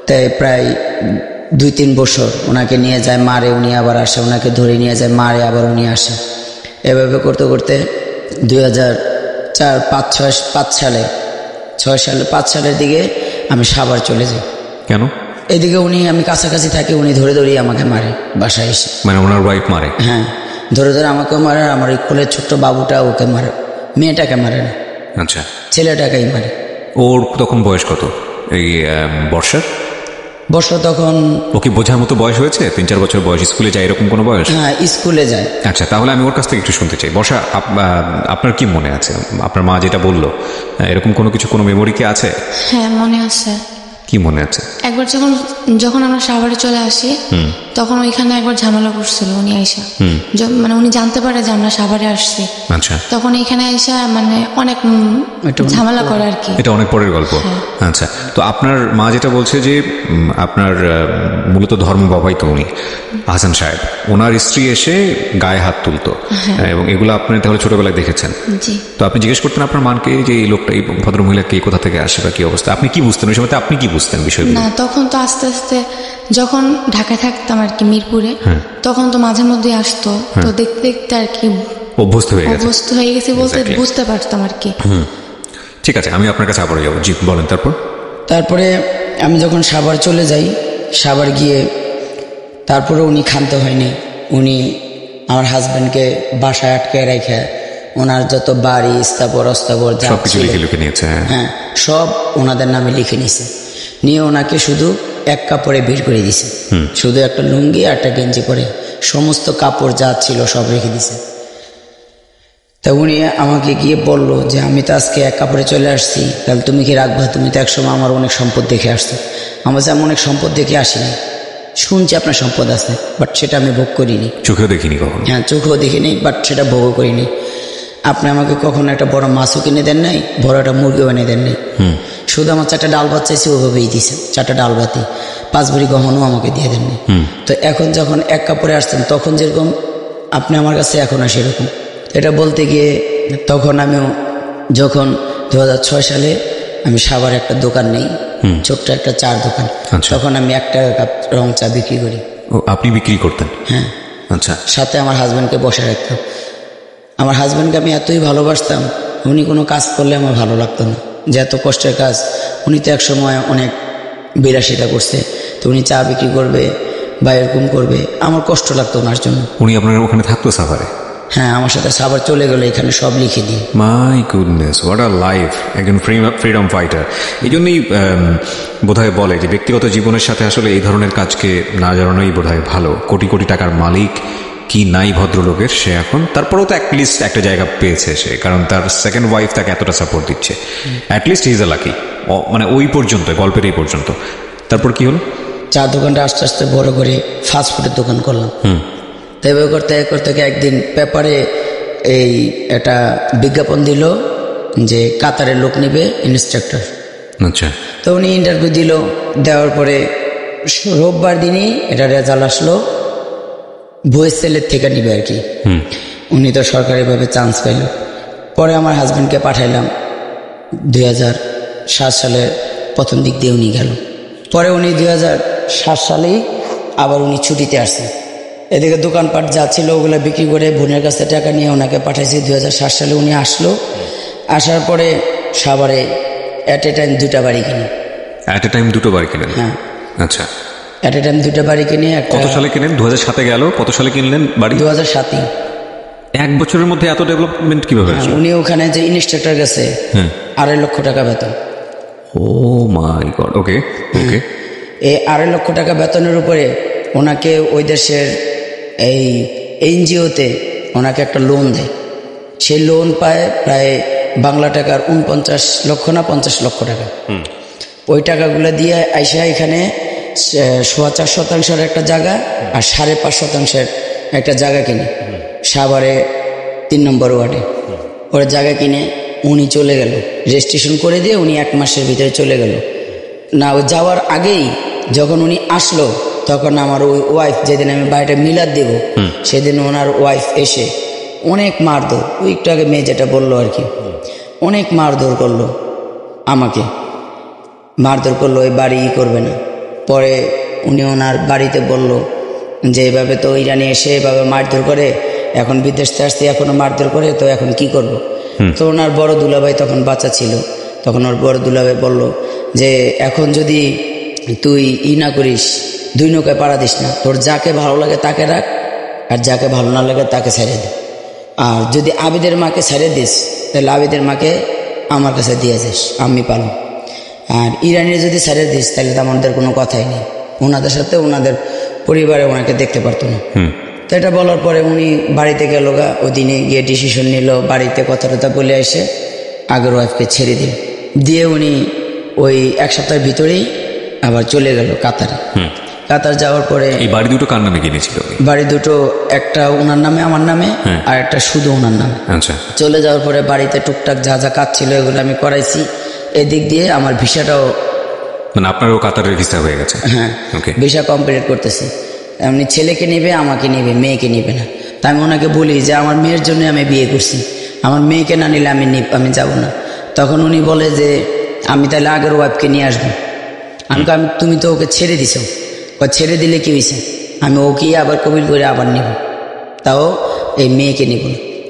S2: তাই প্রায় 2-3 বছর ওনাকে নিয়ে যায়, মারে, উনি আবার আসে, ওনাকে ধরে নিয়ে যায়, মারে, আবার উনি আসে। এভাবে করতে করতে 2004-5 সালের দিকে আমি সাভার চলে যাই।
S1: কেন?
S2: এদিকে আমি কাছাকাছি থাকি, উনি ধরে আমাকে মারে বাসায় এসে।
S1: মানে ওনার ওয়াইফ মারে?
S2: হ্যাঁ, ধরে আমাকে মারে, আমার কোলের ছোট্ট বাবুটা ওকে মারে, মেয়েটাকে মারে না।
S1: আচ্ছা,
S2: ছেলেটাকেই মারে।
S1: ওর তখন বয়স কত? এই বর্ষা তখন? ওকে বোঝার মতো বয়স হয়েছে? 3-4 বছর বয়স, স্কুলে যায় এরকম কোনো বয়স?
S2: হ্যাঁ, স্কুলে যায়।
S1: আচ্ছা, তাহলে আমি ওর কাছ থেকে একটু শুনতে চাই। বর্ষা, আপনার কি মনে আছে? আপনার মা যেটা বললো, এরকম কোনো মেমোরি কি আছে?
S3: হ্যাঁ, মনে আছে।
S1: কি মনে আছে?
S3: একবার যখন আমরা সাভারে চলে আসি তখন ওইখানে একবার ঝামেলা করছিল উনি আইসা, মানে উনি জানতে পারে যে আমরা সাভারে আসছি।
S1: আচ্ছা,
S3: তখন এখানে আইসা মানে অনেক ঝামেলা করে আর কি।
S1: এটা অনেক পরের গল্প। আচ্ছা, তো আপনার মা যেটা বলছে যে আপনার মূলত ধর্ম বাবাই তো উনি হাসান সাহেব, ওনার স্ত্রী এসে গায়ে হাত তুলতো এবং এগুলো আপনি তাহলে ছোটবেলায় দেখেছেন। তো আপনি জিজ্ঞেস করতেন আপনার মাকে যে এই লোকটা, এই ভদ্রমহিলা কে, কোথা থেকে আসে বা কি অবস্থা, আপনি কি বুঝতেন ওই সময়? আপনি কি বুঝতেন বিষয়গুলো?
S3: না, তখন তো আস্তে আস্তে যখন ঢাকায় থাকতাম আর কি মিরপুরে, তখন তো মাঝে মধ্যে আসতো, তো দেখতে দেখতে আর কি অভ্যস্ত হয়ে গেছে বলতে বুঝতে পারতাম আর কি।
S1: ঠিক আছে, আমি আপনার কাছে আবার যাবো। জি বলেন।
S2: তারপরে আমি যখন সাভার চলে যাই, সাভার গিয়ে তারপরে উনি ক্ষান্ত হয়নি, উনি আমার হাজব্যান্ডকে বাসায় আটকে রেখে ওনার যত বাড়ি স্থাবর অস্থাবর যা
S1: লিখে নিয়েছে,
S2: হ্যাঁ সব ওনাদের নামে লিখে নিয়েছে, নিয়ে ওনাকে শুধু এক কাপড়ে বের করে দিছে, শুধু একটা লুঙ্গি আর একটা গেঞ্জি পরে সমস্ত কাপড় যা ছিল সব রেখে দিছে। তা উনি আমাকে গিয়ে বলল যে আমি তো আজকে এক কাপড়ে চলে আসছি, তাহলে তুমি কি রাখবা? তুমি তো একসময় আমার অনেক সম্পদ দেখে আসছো। আমার যে আমি অনেক সম্পদ দেখে আসিনি, শুনছি আপনার সম্পদ আছে, বাট সেটা আমি ভোগ করিনি,
S1: চোখেও দেখিনি কখনো।
S2: হ্যাঁ, চোখেও দেখিনি, বাট সেটা ভোগও করিনি। আপনি আমাকে কখনো একটা বড় মাছও কিনে দেন নাই, বড় একটা মুরগিও এনে দেন নাই, শুধু আমার 4টা ডাল ভাত চাইছি, ওভাবেই দিয়েছে। 4টা ডাল ভাতি 5 ভরি গহনও আমাকে দিয়ে দেননি। তো এখন যখন এক কাপড়ে আসছেন তখন যেরকম আপনি আমার কাছে এখনও সেরকম। এটা বলতে গিয়ে তখন আমিও যখন 2006 সালে আমি সাভার একটা দোকান নেই, ছোট্ট একটা চার দোকান, তখন আমি 1 টাকা কাপ রং চা বিক্রি করি।
S1: আপনি বিক্রি করতেন?
S2: হ্যাঁ।
S1: আচ্ছা।
S2: সাথে আমার হাজব্যান্ডকে বসে রাখতাম। আমার হাজব্যান্ডকে আমি এতই ভালোবাসতাম, উনি কোনো কাজ করলে আমার ভালো লাগতো না, যে এত কষ্টের কাজ। উনি তো একসময় অনেক বিলাসিতা করছে, তো উনি চা বিক্রি করবে বা এরকম করবে, আমার কষ্ট লাগতো ওনার জন্য।
S1: উনি আপনার ওখানে থাকতো সাভারে?
S2: হ্যাঁ, আমার সাথে সাভার চলে গেলো, এখানে সব লিখে দিয়ে।
S1: My goodness, what a life! একজন ফ্রিডম ফাইটার। এই জন্যই বোধহয় বলে যে ব্যক্তিগত জীবনের সাথে আসলে এই ধরনের কাজকে না জানানোই বোধহয় ভালো। কোটি কোটি টাকার মালিক কি নাই ভদ্রলোকের, সে এখন তারপরেও তো অ্যাটলিস্ট একটা জায়গা পেয়েছে সে, কারণ তার সেকেন্ড ওয়াইফ তাকে এতটা সাপোর্ট দিচ্ছে। At least he is a lucky. মানে ওই পর্যন্ত, গল্পের এই পর্যন্ত। তারপর কি হলো?
S2: চার দোকানটা আস্তে আস্তে বড় করে ফাস্টফুডের দোকান করলাম। তবে করতে করতে একদিন পেপারে এই একটা বিজ্ঞাপন দিল যে কাতারের লোক নেবে ইন্সট্রাক্টর।
S1: আচ্ছা।
S2: তো উনি ইন্টারভিউ দিল, দেওয়ার পরে রোববার দিনই এটা রেজাল্ট আসলো, ভয়েস সেলের থেকে নিবে আর কি। উনি তো সরকারিভাবে চান্স পাইল। পরে আমার হাজব্যান্ডকে পাঠাইলাম, 2007 সালের প্রথম দিক দিয়ে উনি গেল। পরে উনি 2007 সালেই আবার উনি ছুটিতে আসছে। এদিকে দোকানপাট যা ছিল ওগুলো বিক্রি করে বোনের কাছে টাকা নিয়ে ওনাকে পাঠাইছি। 2007 সালে উনি আসলো, আসার পরে সাভারে অ্যাট এ টাইম 2টা বাড়ি কিনি।
S1: অ্যাট এ টাইম 2টো বাড়ি কিনেন?
S2: হ্যাঁ।
S1: আচ্ছা।
S2: অ্যাট এ টাইম 2টা বাড়ি কিনে।
S1: কত সালে কিনেন? 2007-এ গেল, কত সালে কিনলেন বাড়ি?
S2: 2007-এ।
S1: 1 বছরের মধ্যে এত ডেভেলপমেন্ট কিভাবে হলো?
S2: উনি ওখানে যে ইনস্ট্রাক্টর গেছে 2.5 লক্ষ টাকা বেতন।
S1: ও মাই গড। ওকে ওকে।
S2: এই 2.5 লক্ষ টাকা বেতনের উপরে ওনাকে ওই দেশের এই এনজিওতে ওনাকে একটা লোন দেয়। সেই লোন পায় প্রায় বাংলা টাকার 49 লক্ষ না 50 লক্ষ টাকা। ওই টাকাগুলো দিয়ে আইসা এখানে 4.25% একটা জায়গা আর 5.5% একটা জায়গা কিনে সাভারে 3 নম্বর ওয়ার্ডে। ওরা জায়গা কিনে উনি চলে গেল, রেজিস্ট্রেশন করে দিয়ে উনি 1 মাসের ভিতরে চলে গেল। না, ও যাওয়ার আগেই যখন উনি আসলো তখন আমার ওই ওয়াইফ, যেদিন আমি বাড়িটা মিলাদ দেব সেদিন ওনার ওয়াইফ এসে অনেক মারধর, ওই একটু আগে মেয়ে যেটা বললো আর কি, অনেক মারধর করলো, আমাকে মারধর করলো, ওই বাড়ি করবে না। পরে উনি ওনার বাড়িতে বলল যে এভাবে তো ইরানি এসে এভাবে মারধর করে, এখন বিদেশ থেকে আসতে এখনও মারধর করে, তো এখন কি করব। তো ওনার বড় দুলাভাই তখন বাচ্চা ছিল, তখন ওর বড় দুলাভাই বলল যে এখন যদি তুই না করিস, 2 নৌকায় পাড়া দিস না, তোর যাকে ভালো লাগে তাকে রাখ, আর যাকে ভালো না লাগে তাকে ছেড়ে দে। আর যদি আবিদের মাকে ছেড়ে দিস তাহলে আবিদের মাকে আমার কাছে দিয়ে যাস, আমি পালন। আর ইরানের যদি ছেড়ে দিস তাহলে তো আমাদের কোনো কথাই নেই, ওনাদের সাথে ওনাদের পরিবারে ওনাকে দেখতে পারতো না। তো এটা বলার পরে উনি বাড়িতে গেল গা, ওই দিনে গিয়ে ডিসিশন নিল, বাড়িতে কথা টথা বলে এসে আগের ওয়াইফকে ছেড়ে দিল। দিয়ে উনি ওই 1 সপ্তাহের ভিতরেই আবার চলে গেল কাতারে। কাতার যাওয়ার পরে
S1: এই বাড়ি দুটো কার নামে কিনেছিল?
S2: বাড়ি দুটো, একটা ওনার নামে আমার নামে, আর একটা শুধু ওনার নামে।
S1: আচ্ছা।
S2: চলে যাওয়ার পরে বাড়িতে টুকটাক যা যা কাজ ছিল এগুলো আমি করাইছি। এদিক দিয়ে আমার ভিসাটাও,
S1: মানে আপনারও কাতারের ভিসা হয়ে গেছে?
S2: হ্যাঁ, ভিসা কমপ্লিট করতেছি। এমনি ছেলেকে নেবে, আমাকে নেবে, মেয়েকে নেবে না। তা আমি ওনাকে বলি যে আমার মেয়ের জন্য আমি বিয়ে করছি, আমার মেয়েকে না নিলে আমি যাব না। তখন উনি বলে যে আমি তাহলে আগের ওয়াইফকে নিয়ে আসবো। আমি তুমি তো ওকে ছেড়ে দিছো। ছেড়ে দিলে কি হয়েছে, আমি ওকে আবার কবিল করে আবার নেব, তাও এই মেয়েকে নেব।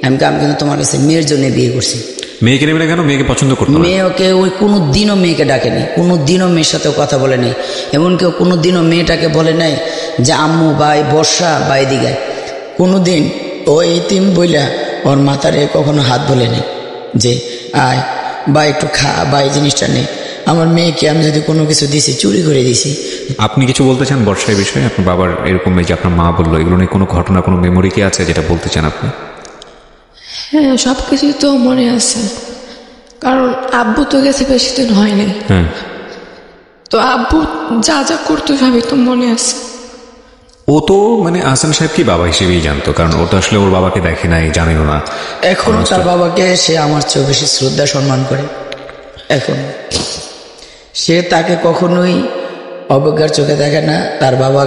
S2: আমি কিন্তু তোমার কাছে মেয়ের জন্য বিয়ে করছি।
S1: মেয়েকে নেবে না কেন? মেয়েকে পছন্দ করতো?
S2: মেয়েকে ওই কোনো দিনও মেয়েকে ডাকেনি, কোনো দিনও মেয়ের সাথে কথা বলে নেই। এমনকি কোনো দিনও মেয়েটাকে বলে নাই যে আম্মু বা বর্ষা বা এদিকে। কোনো দিন ও এই তিন বইলা ওর মাথারে কখনো হাত বলে নেই যে আয় বা একটু খা বা এই জিনিসটা নেই। আমার মেয়েকে আমি যদি কোনো কিছু দিছি, চুরি করে দিছি।
S1: আপনি কিছু বলতে চান বর্ষার বিষয়ে? আপনার বাবার এরকম, যে আপনার মা বললো, এগুলো নিয়ে কোনো ঘটনা, কোনো মেমোরি কি আছে যেটা বলতে চান আপনি?
S3: হ্যাঁ, সব কিছুই তো মনে আছে, কারণ আব্বু তো গেছে বেশি দিন হয়নি। তো আব্বু যা যা করতো সবই তো মনে আছে।
S1: ও তো মানে আহসান সাহেব কি বাবা হিসেবেই জানতো, কারণ ও তো আসলে ওর বাবাকে দেখে নাই, জানেও না।
S2: এখনো তার বাবাকে সে আমার চেয়ে বেশি শ্রদ্ধা সম্মান করে। এখন সে তাকে কখনোই অবজ্ঞার চোখে দেখে না। তার বাবা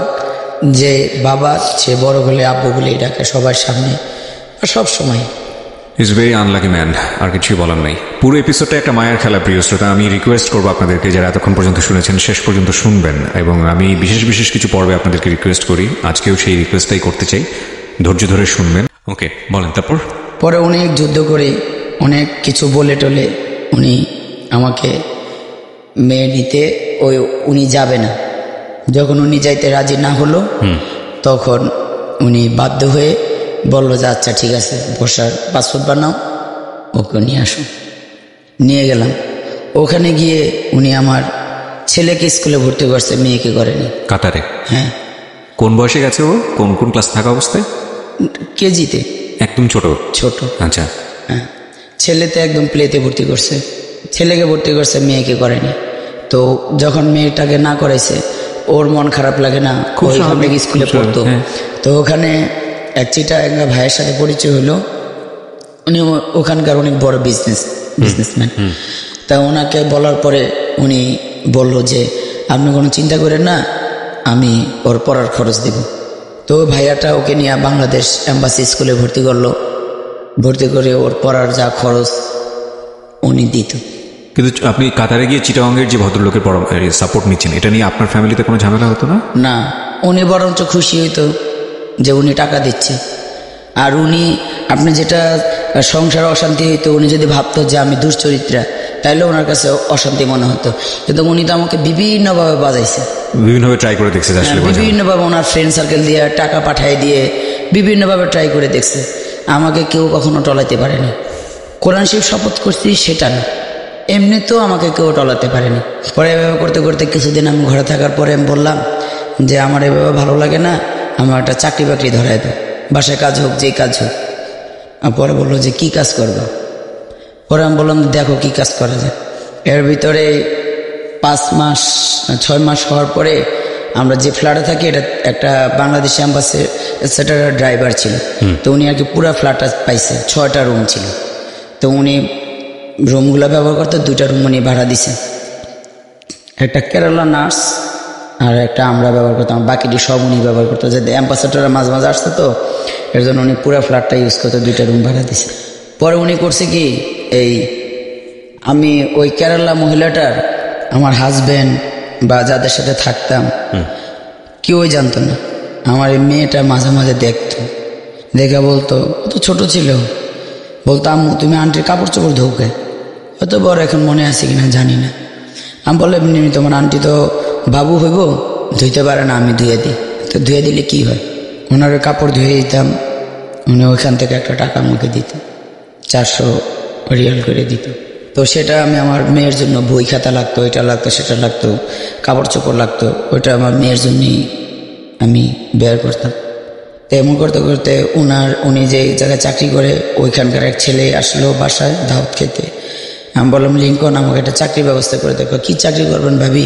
S2: যে বাবা, সে বড় হলে আব্বু বলেই ডাকে সবার সামনে আর সব সময়।
S1: ইজ ভেরি আনলাকি ম্যান, আর কিছুই বলার নেই। পুরো এপিসোডটা একটা মায়ের খেলা প্রিয় শ্রোতা। আমি রিকোয়েস্ট করবো আপনাদেরকে, যারা এতক্ষণ পর্যন্ত শুনেছেন, শেষ পর্যন্ত শুনবেন। এবং আমি বিশেষ কিছু পর্বে আপনাদেরকে রিকোয়েস্ট করি, আজকেও সেই রিকোয়েস্টটাই করতে চাই। ধৈর্য ধরে শুনবেন। ওকে, বলেন। তারপর
S2: পরে অনেক যুদ্ধ করে, অনেক কিছু বলে টলে উনি আমাকে মেয়ে নিতে উনি যাবে না। যখন উনি যাইতে রাজি না হলো, তখন উনি বাধ্য হয়ে বললো যে আচ্ছা ঠিক আছে, বর্ষার পাসপোর্ট বানাও, ওকে নিয়ে আসো। নিয়ে গেলাম। ওখানে গিয়ে উনি আমার ছেলেকে স্কুলে ভর্তি করছে, মেয়েকে করেনি।
S1: কাতারে?
S2: হ্যাঁ।
S1: কোন বয়সে গেছে ও? কোন ক্লাস থাকা অবস্থায়?
S2: কেজিতে।
S1: একদম ছোট? আচ্ছা।
S2: হ্যাঁ, ছেলেতে একদম প্লেতে ভর্তি করছে, ছেলেকে ভর্তি করছে, মেয়েকে করেনি। তো যখন মেয়েটাকে না করাইছে, ওর মন খারাপ লাগে না? ওইখানে স্কুলে পড়তো। তো ওখানে এক চিটাগাঙ্গা ভাইয়ের সাথে পরিচয় হলো। উনি ওখানকার অনেক বড় বিজনেসম্যান। তা ওনাকে বলার পরে উনি বলল যে আপনি কোনো চিন্তা করেন না, আমি ওর পড়ার খরচ দেব। তো ভাইয়াটা ওকে নিয়ে বাংলাদেশ এম্বাসি স্কুলে ভর্তি করলো। ভর্তি করে ওর পড়ার যা খরচ উনি দিত।
S1: কিন্তু আপনি কাতারে গিয়ে চিটাগাঙ্গের যে ভদ্রলোকের সাপোর্ট নিচ্ছেন, এটা নিয়ে আপনার ফ্যামিলিতে কোনো ঝামেলা হতো না?
S2: না, উনি বরঞ্চ খুশি হইতো যে উনি টাকা দিচ্ছে। আর উনি, আপনি যেটা সংসারে অশান্তি হইতো, উনি যদি ভাবতো যে আমি দুশ্চরিত্রা, তাইলে ওনার কাছে অশান্তি মনে হতো। কিন্তু উনি তো আমাকে বিভিন্নভাবে বাজাইছে,
S1: বিভিন্নভাবে ট্রাই করে দেখছে,
S2: বিভিন্নভাবে ওনার ফ্রেন্ড সার্কেল দিয়ে টাকা পাঠাই দিয়ে বিভিন্নভাবে ট্রাই করে দেখছে। আমাকে কেউ কখনো টলাইতে পারেনি। কোরআন শরীফ শপথ করছি সেটা না, এমনি তো আমাকে কেউ টলাতে পারেনি। পরে এভাবে করতে করতে কিছুদিন আমি ঘরে থাকার পরে আমি বললাম যে আমার এভাবে ভালো লাগে না, আমার একটা চাকরি বাকরি ধরাই দাও, বাসায় কাজ হোক, যেই কাজ হোক। পরে বললো যে কি কাজ করবো? পরে আমি বললাম দেখো কি কাজ করা যায়। এর ভিতরে 6 মাস হওয়ার পরে আমরা যে ফ্ল্যাটে থাকি, এটা একটা বাংলাদেশি অ্যাম্বাসি সেটা ড্রাইভার ছিল। তো উনি আর কি পুরো ফ্ল্যাটটা পাইছে, 6টা রুম ছিল। তো উনি রুমগুলো ব্যবহার করতে 2টা রুম উনি ভাড়া দিছে। একটা কেরালা নার্স আর একটা আমরা ব্যবহার করতাম, বাকিটি সব উনি ব্যবহার করতো। যে অ্যাম্বাসেডাররা মাঝে মাঝে আসছে, তো এর জন্য উনি পুরো ফ্ল্যাটটা ইউজ করতে 2টা রুম ভাড়া দিছে। পরে উনি করছে কি, আমি ওই কেরালা মহিলাটার, আমার হাজব্যান্ড বা যাদের সাথে থাকতাম কেউই জানতো না। আমার এই মেয়েটা মাঝে মাঝে দেখতো, দেখে বলতো, অত ছোট ছিল, বলতো আম্মু তুমি আন্টির কাপড় চোপড় ধোকে, হয়তো বড় এখন মনে আছে কিনা জানি না। আমি বললাম এমনি তোমার আন্টি তো বাবু হইব, ধুইতে পারে না, আমি ধুয়ে দিই। তো ধুয়ে দিলে কি হয়? ওনার কাপড় ধুয়ে দিতাম, উনি ওইখান থেকে একটা টাকা আমাকে দিত, 400 রিয়াল করে দিত। তো সেটা আমি আমার মেয়ের জন্য বই খাতা লাগতো, এটা লাগতো, সেটা লাগতো, কাপড় চোপড় লাগতো, ওইটা আমার মেয়ের জন্যই আমি ব্যয় করতাম। তো এমন করতে করতে উনি যে জায়গায় চাকরি করে, ওইখানকার এক ছেলে আসলো বাসায় দাওয়াত খেতে। আমি বললাম লিঙ্কন আমাকে একটা চাকরির ব্যবস্থা করে দেখো। কি চাকরি করবেন ভাবি?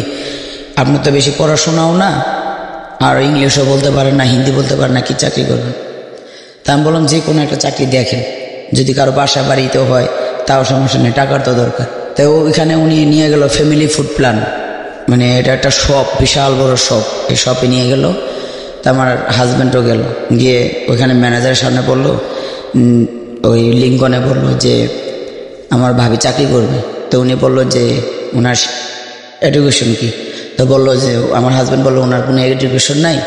S2: আপনি তো বেশি পড়াশোনাও না, আর ইংলিশও বলতে পারেন না, হিন্দি বলতে পারেন না, কি চাকরি করবেন? তা আমি বললাম যে কোনো একটা চাকরি দেখেন, যদি কারো বাসা বাড়িতেও হয় তাও সমস্যা নেই, টাকার তো দরকার। তো ওইখানে উনি নিয়ে গেল ফ্যামিলি ফুড প্ল্যান, মানে এটা একটা শপ, বিশাল বড় শপ। এই শপে নিয়ে গেল। তা আমার হাজব্যান্ডও গেল, গিয়ে ওইখানে ম্যানেজারের সামনে বললো, ওই লিঙ্কনে বললো যে আমার ভাবি চাকরি করবে। তো উনি বললো যে ওনার এডুকেশন কি? তো বললো যে আমার হাজব্যান্ড বললো ওনার কোনো এডুকেশন নাই,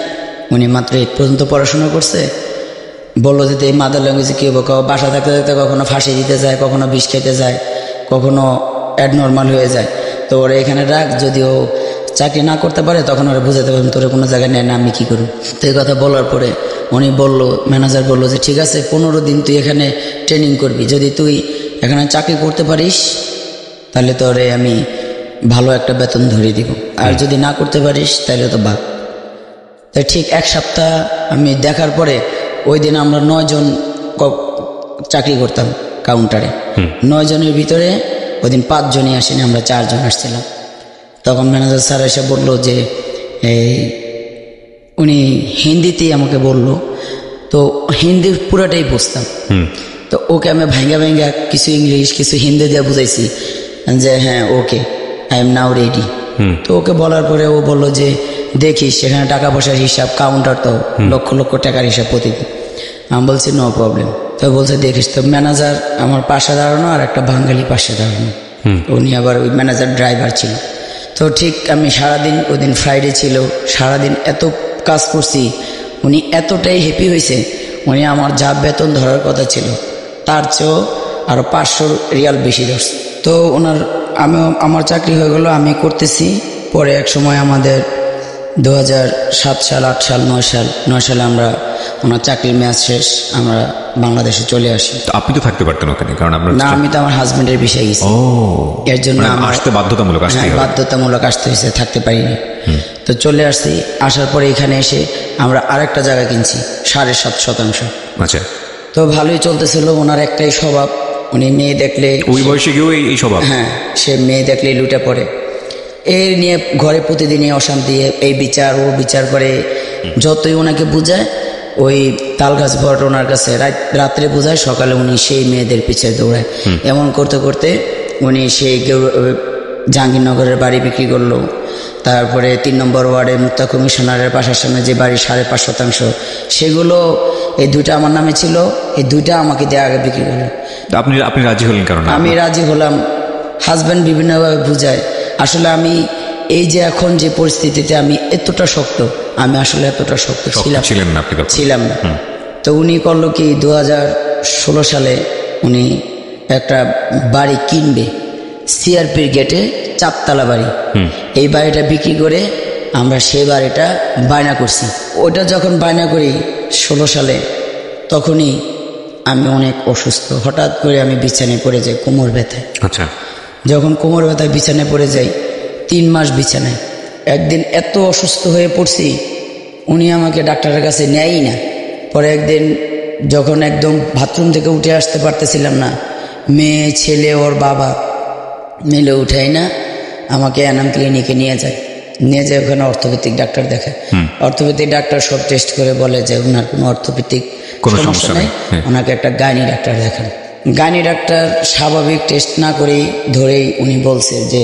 S2: উনি মাত্র 8 পর্যন্ত পড়াশোনা করছে। বললো যে এই মাদার ল্যাঙ্গুয়েজে কী হবে, বাসা থাকতে থাকতে কখনো ফাঁসি দিতে যায়, কখনো বিষ খেতে যায়, কখনো অ্যাডনর্মাল হয়ে যায়। তো ওরা এখানে রাখ, যদি ও চাকরি না করতে পারে তখন ওরা বুঝাতে পারবেন তোরা কোনো জায়গায় নেয় না, আমি কী করুন। তো এই কথা বলার পরে উনি বললো, ম্যানেজার বললো যে ঠিক আছে 15 দিন তুই এখানে ট্রেনিং করবি, যদি তুই এখানে চাকরি করতে পারিস তাহলে তোরে আমি ভালো একটা বেতন ধরিয়ে দিব, আর যদি না করতে পারিস তাহলে তো বাদ। তাই ঠিক 1 সপ্তাহ আমি দেখার পরে ওই দিন আমরা 9 জন চাকরি করতাম কাউন্টারে। 9 জনের ভিতরে ওই দিন 5 জনই আসেনি, আমরা 4 জন আসছিলাম। তখন ম্যানেজার স্যার এসে বললো যে উনি হিন্দিতেই আমাকে বলল, তো হিন্দি পুরোটাই বুঝতাম। তো ওকে আমি ভাঙ্গা ভাঙ্গা কিছু ইংলিশ কিছু হিন্দি দিয়ে বুঝাইছি যে হ্যাঁ okay I am now ready. তো ওকে বলার পরে ও বললো যে দেখিস সেখানে টাকা পয়সার হিসাব, কাউন্টার তো লক্ষ লক্ষ টাকার হিসাব প্রতিদিন। আমি বলছি নো প্রবলেম। তো বলছে দেখিস। তো ম্যানেজার আমার পাশে দাঁড়ানো আর একটা বাঙালি পাশে দাঁড়ানো, উনি আবার ওই ম্যানেজার ড্রাইভার ছিল। তো ঠিক আমি সারাদিন, ওই দিন ফ্রাইডে ছিল, সারাদিন এত কাজ করছি। উনি এতটাই হ্যাপি হয়েছে, উনি আমার যা বেতন ধরার কথা ছিল তার চেয়েও আরও 500 রিয়াল বেশি ধরছে। তো আমার চাকরি হয়ে গেল, আমি করতেছি। পরে এক সময় আমাদের 2007 সাল 8 সাল 9 সালে আমরা ওনার চাকরির মেয়াদ শেষ, আমরা বাংলাদেশে চলে আসি।
S1: আপনি তো থাকতে পারতেন ওখানে, কারণ
S2: না আমি তো আমার হাজবেন্ডের বিষয়ে গেছি, এর জন্য
S1: আসতে
S2: বাধ্যতামূলক আসতে হয়েছে, থাকতে পারিনি। তো চলে আসছি। আসার পরে এখানে এসে আমরা আরেকটা জায়গা কিনছি 7.5%।
S1: আচ্ছা।
S2: তো ভালোই চলতেছিল। ওনার একটাই স্বভাব, উনি মেয়ে দেখলে,
S1: ওই বয়সে গিয়েও এই স্বভাব,
S2: হ্যাঁ সে মেয়ে দেখলে লুটে পড়ে। এই নিয়ে ঘরে প্রতিদিনই অশান্তি, এই বিচার ও বিচার করে। যতই ওনাকে বুঝায়, ওই তালগাছ ভট ওনার কাছে রাত্রে বোঝায়, সকালে উনি সেই মেয়েদের পিছিয়ে দৌড়ায়। এমন করতে করতে উনি সেই জাহাঙ্গীরনগরের বাড়ি বিক্রি করলো। তারপরে 3 নম্বর ওয়ার্ডে মুক্তা কমিশনারের বাসার সামনে যে বাড়ি 5.5%, সেগুলো এই 2টা আমার নামে ছিল, এই 2টা আমাকে দিয়ে আগে বিক্রি করলো।
S1: আপনি রাজি হলেন? কারণ
S2: আমি রাজি হলাম। হাজব্যান্ড বিভিন্নভাবে বুঝায়। আসলে আমি এই যে এখন যে পরিস্থিতিতে আমি এতটা শক্ত, আমি আসলে এতটা শক্ত ছিলাম না। তো উনি করলো কি, 2016 সালে উনি একটা বাড়ি কিনবে, সিআরপির গেটে 4 তলা বাড়ি। এই বাড়িটা বিক্রি করে আমরা সেই বাড়িটা বায়না করছি। ওটা যখন বায়না করি 16 সালে, তখনই আমি অনেক অসুস্থ। হঠাৎ করে আমি বিছানায় পড়ে যাই কোমর ব্যথায়।
S1: আচ্ছা।
S2: যখন কোমর ব্যথায় বিছানায় পড়ে যাই, 3 মাস বিছানায়। একদিন এত অসুস্থ হয়ে পড়ছি, উনি আমাকে ডাক্তারের কাছে নেয়ই না। পরে একদিন যখন একদম বাথরুম থেকে উঠে আসতে পারতেছিলাম না, মেয়ে ছেলে ওর বাবা মিলে উঠাই না, আমাকে এনাম ক্লিনিকে নিয়ে যায়। ওখানে অর্থোপেডিক ডাক্তার দেখায়। অর্থোপেডিক ডাক্তার সব টেস্ট করে বলে যে ওনার কোনো অর্থোপেডিক সমস্যা নেই, ওনাকে একটা গাইনি ডাক্তার দেখান। গাইনি ডাক্তার স্বাভাবিক টেস্ট না করেই ধরেই উনি বলছে যে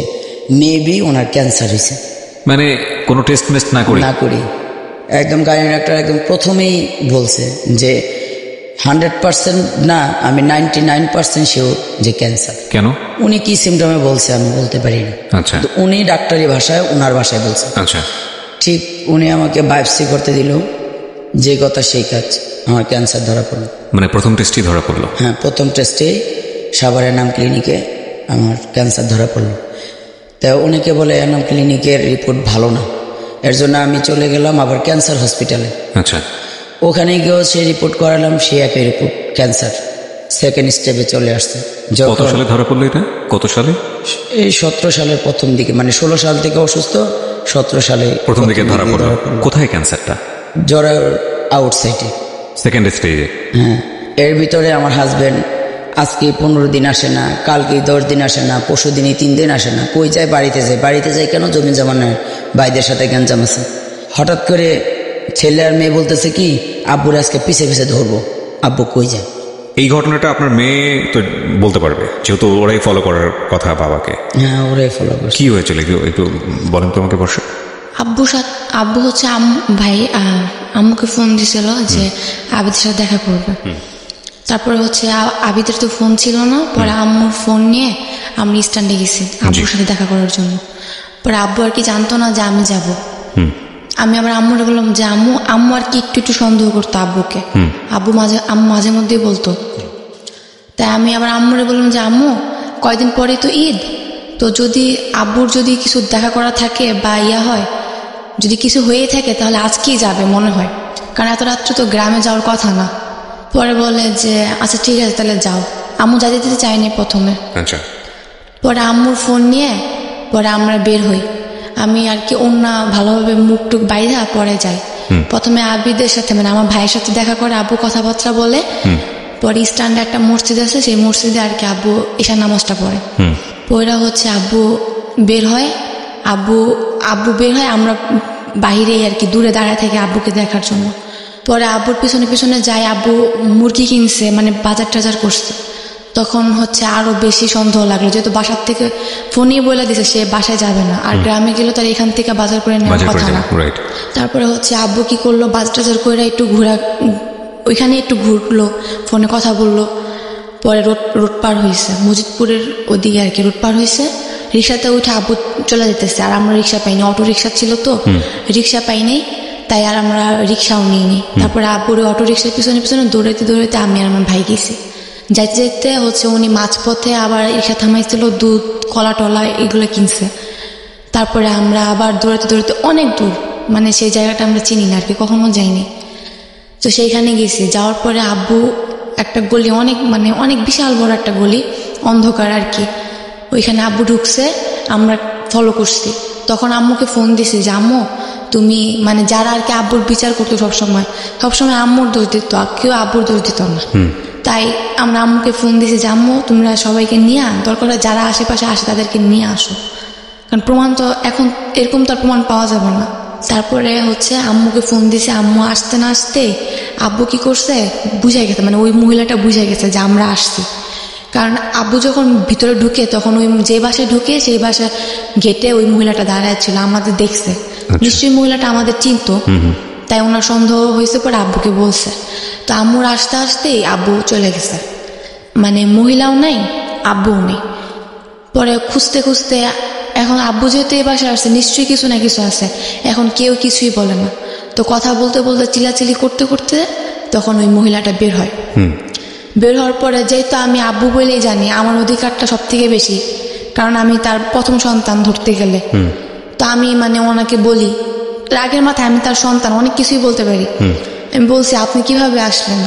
S2: মেবি ওনার ক্যান্সার হয়েছে।
S1: মানে কোনো টেস্ট না করি
S2: একদম গাইনি ডাক্তার একদম প্রথমেই বলছে যে 100% না, আমি 99% শিওর যে ক্যান্সার।
S1: কেন?
S2: উনি কি সিমটমে বলছে আমি বলতে পারি না।
S1: আচ্ছা।
S2: উনি ডাক্তারি ভাষায় ওনার ভাষায় বলছে।
S1: আচ্ছা।
S2: ঠিক উনি আমাকে বায়োপসি করতে দিল, যে কথা সেই কাজ, আমার ক্যান্সার ধরা পড়লো।
S1: মানে প্রথম টেস্টই ধরা পড়লো?
S2: হ্যাঁ, প্রথম টেস্টে সাভার এনাম ক্লিনিকে আমার ক্যান্সার ধরা পড়লো। তা অনেকে বলে এনাম ক্লিনিকের রিপোর্ট ভালো না, এর জন্য আমি চলে গেলাম আবার ক্যান্সার হসপিটালে।
S1: আচ্ছা।
S2: ওখানে গিয়েও সেই রিপোর্ট করালাম, সেই একই রিপোর্ট, ক্যান্সার 2nd স্টেপে চলে আসছে।
S1: কত সালে ধরা পড়লো এটা? কত সালে?
S2: এই 17 সালের প্রথম দিকে, মানে 16 সাল থেকে অসুস্থ, 17 সালে
S1: প্রথম দিকে ধরা পড়লো। কোথায় ক্যান্সারটা?
S2: জ্বরের আউটসাইডে,
S1: 2nd স্টেজে।
S2: হ্যাঁ। এর ভিতরে আমার হাজবেন্ড আজকে 15 দিন আসে না, কালকে 10 দিন আসে না, পরশু দিনই 3 দিন আসে না, কই যায়? বাড়িতে যায় কেন? জমি জমা নেয়, ভাইদের সাথে গ্যাঞ্জাম আছে। হঠাৎ করে ছেলে আর মেয়ে বলতেছে কি, আব্বুর আজকে পিছে পিছে ধরবো। আব্বু কই যায়?
S1: এই ঘটনাটা আপনার মেয়ে তো বলতে পারবে, যেহেতু ওরাই ফলো করার কথা বাবাকে।
S2: হ্যাঁ, ওরাই ফলো করে।
S1: কি হয়েছিল একটু বলেন তো আমাকে বর্ষা।
S3: আব্বু হচ্ছে ভাই আম্মুকে ফোন দিছিল যে আবিদের সাথে দেখা করবে। তারপরে হচ্ছে আবিদের তো ফোন ছিল না, পরে আম্মুর ফোন নিয়ে আমি স্ট্যান্ডে গেছি আব্বুর সাথে দেখা করার জন্য। পরে আব্বু আর কি জানতো না যে আমি যাব। আমি আবার আম্মুরে বললাম যে আম্মু আর কি একটু সন্দেহ করতো আব্বুকে। আম্মু মাঝে মধ্যেই বলতো। তাই আমি আবার আম্মুরে বললাম যে আম্মু, কয়দিন পরে তো ঈদ, তো যদি আব্বুর যদি কিছু দেখা করা থাকে বা হয়, যদি কিছু হয়ে থাকে তাহলে আজকেই যাবে মনে হয়, কারণ এত রাত্রে তো গ্রামে যাওয়ার কথা না। পরে বলে যে আচ্ছা ঠিক আছে তাহলে যাও। আম্মু যেতে দিতে চায়নি প্রথমে।
S1: আচ্ছা।
S3: পরে আম্মুর ফোন নিয়ে পরে আমরা বের হই। আমি আর কি অন্য ভালোভাবে মুখ টুক বাইরে পরে যাই। প্রথমে আবিদের সাথে মানে আমার ভাইয়ের সাথে দেখা করে আব্বু কথাবার্তা বলে। পরে স্ট্যান্ডে একটা মসজিদ আছে, সেই মসজিদে আর কি আব্বু ঈশার নামাজটা পড়ে। পরে হচ্ছে আব্বু বের হয়, আব্বু বের হয়, আমরা বাইরে আর কি দূরে দাঁড়ায় থেকে আব্বুকে দেখার জন্য। পরে আব্বুর পিছনে পিছনে যাই, আব্বু মুরগি কিনছে, মানে বাজার টাজার করছে। তখন হচ্ছে আরো বেশি সন্দেহ লাগলো, যেহেতু বাসার থেকে ফোনই বলে দিছে সে বাসায় যাবে না, আর গ্রামে গেলে তার এখান থেকে বাজার করে নেওয়ার কথা না। তারপরে হচ্ছে আব্বু কি করলো, বাজার টাজার করে একটু ওইখানে একটু ঘুরলো, ফোনে কথা বললো। পরে রোড পার হয়েছে, মজিদপুরের ওদিকে আর কি রোড পার হয়েছে। রিক্সাতে উঠে আব্বু চলে যেতেছে, আর আমরা রিক্সা পাইনি, অটো রিক্সা ছিল তো রিক্সা পাইনি, তাই আর আমরা রিক্সাও নিইনি। তারপরে আব্বুর অটো রিক্সার পিছনে পিছনে দৌড়াইতে আমি আর আমার ভাই গেছি। যাইতে যাইতে হচ্ছে উনি মাঝপথে আবার রিক্সা থামাইছিল, দুধ কলা টলা এগুলো কিনছে। তারপরে আমরা আবার দৌড়াতে অনেক দূর, মানে সেই জায়গাটা আমরা চিনি না আর কি, কখনো যাইনি। তো সেইখানে গেছি, যাওয়ার পরে আব্বু একটা গলি, অনেক বিশাল বড় একটা গলি, অন্ধকার আর কি, ওইখানে আব্বু ঢুকছে, আমরা ফলো করছি। তখন আম্মুকে ফোন দিছি যে আম্মু তুমি, মানে যারা আর কি আব্বুর বিচার করতো সবসময় আম্মুর দোষ দিত, কেউ আব্বুর দোষ দিত না। তাই আমরা আম্মুকে ফোন দিছি যে আম্মু তোমরা সবাইকে নিয়ে দরকার যারা আশেপাশে আসে তাদেরকে নিয়ে আসো, কারণ প্রমাণ তো এখন এরকম তো প্রমাণ পাওয়া যাবে না। তারপরে হচ্ছে আম্মুকে ফোন দিছে, আম্মু আসতে না আসতে আব্বু কি করছে বুঝে গেছে, মানে ওই মহিলাটা বুঝে গেছে যে আমরা আসছি। কারণ আব্বু যখন ভিতরে ঢুকে তখন ওই যে বাসায় ঢুকে সেই বাসায় গেটে ওই মহিলাটা দাঁড়ায় ছিল, আমাদের দেখছে, নিশ্চয়ই মহিলাটা আমাদের চিনতো, তাই ওনার সন্দেহ হয়েছে। পরে আব্বুকে বলছে, তো আম্মুর আসতে আসতেই আব্বু চলে গেছে, মানে মহিলাও নাই আব্বুও নেই। পরে খুঁজতে খুঁজতে এখন আব্বু যেহেতু এই বাসায় আসছে নিশ্চয়ই কিছু না কিছু আছে, এখন কেউ কিছুই বলে না। তো কথা বলতে বলতে চিলাচিলি করতে করতে তখন ওই মহিলাটা বের হয়। বের হওয়ার পরে যেহেতু আমি আব্বু বলেই জানি আমার অধিকারটা সব থেকে বেশি, কারণ আমি তার প্রথম সন্তান ধরতে গেলে, তো আমি মানে ওনাকে বলি, রাগের মাথায় আমি তার সন্তান, অনেক কিছুই বলতে পারি। আমি বলছি আপনি কিভাবে আসলেন,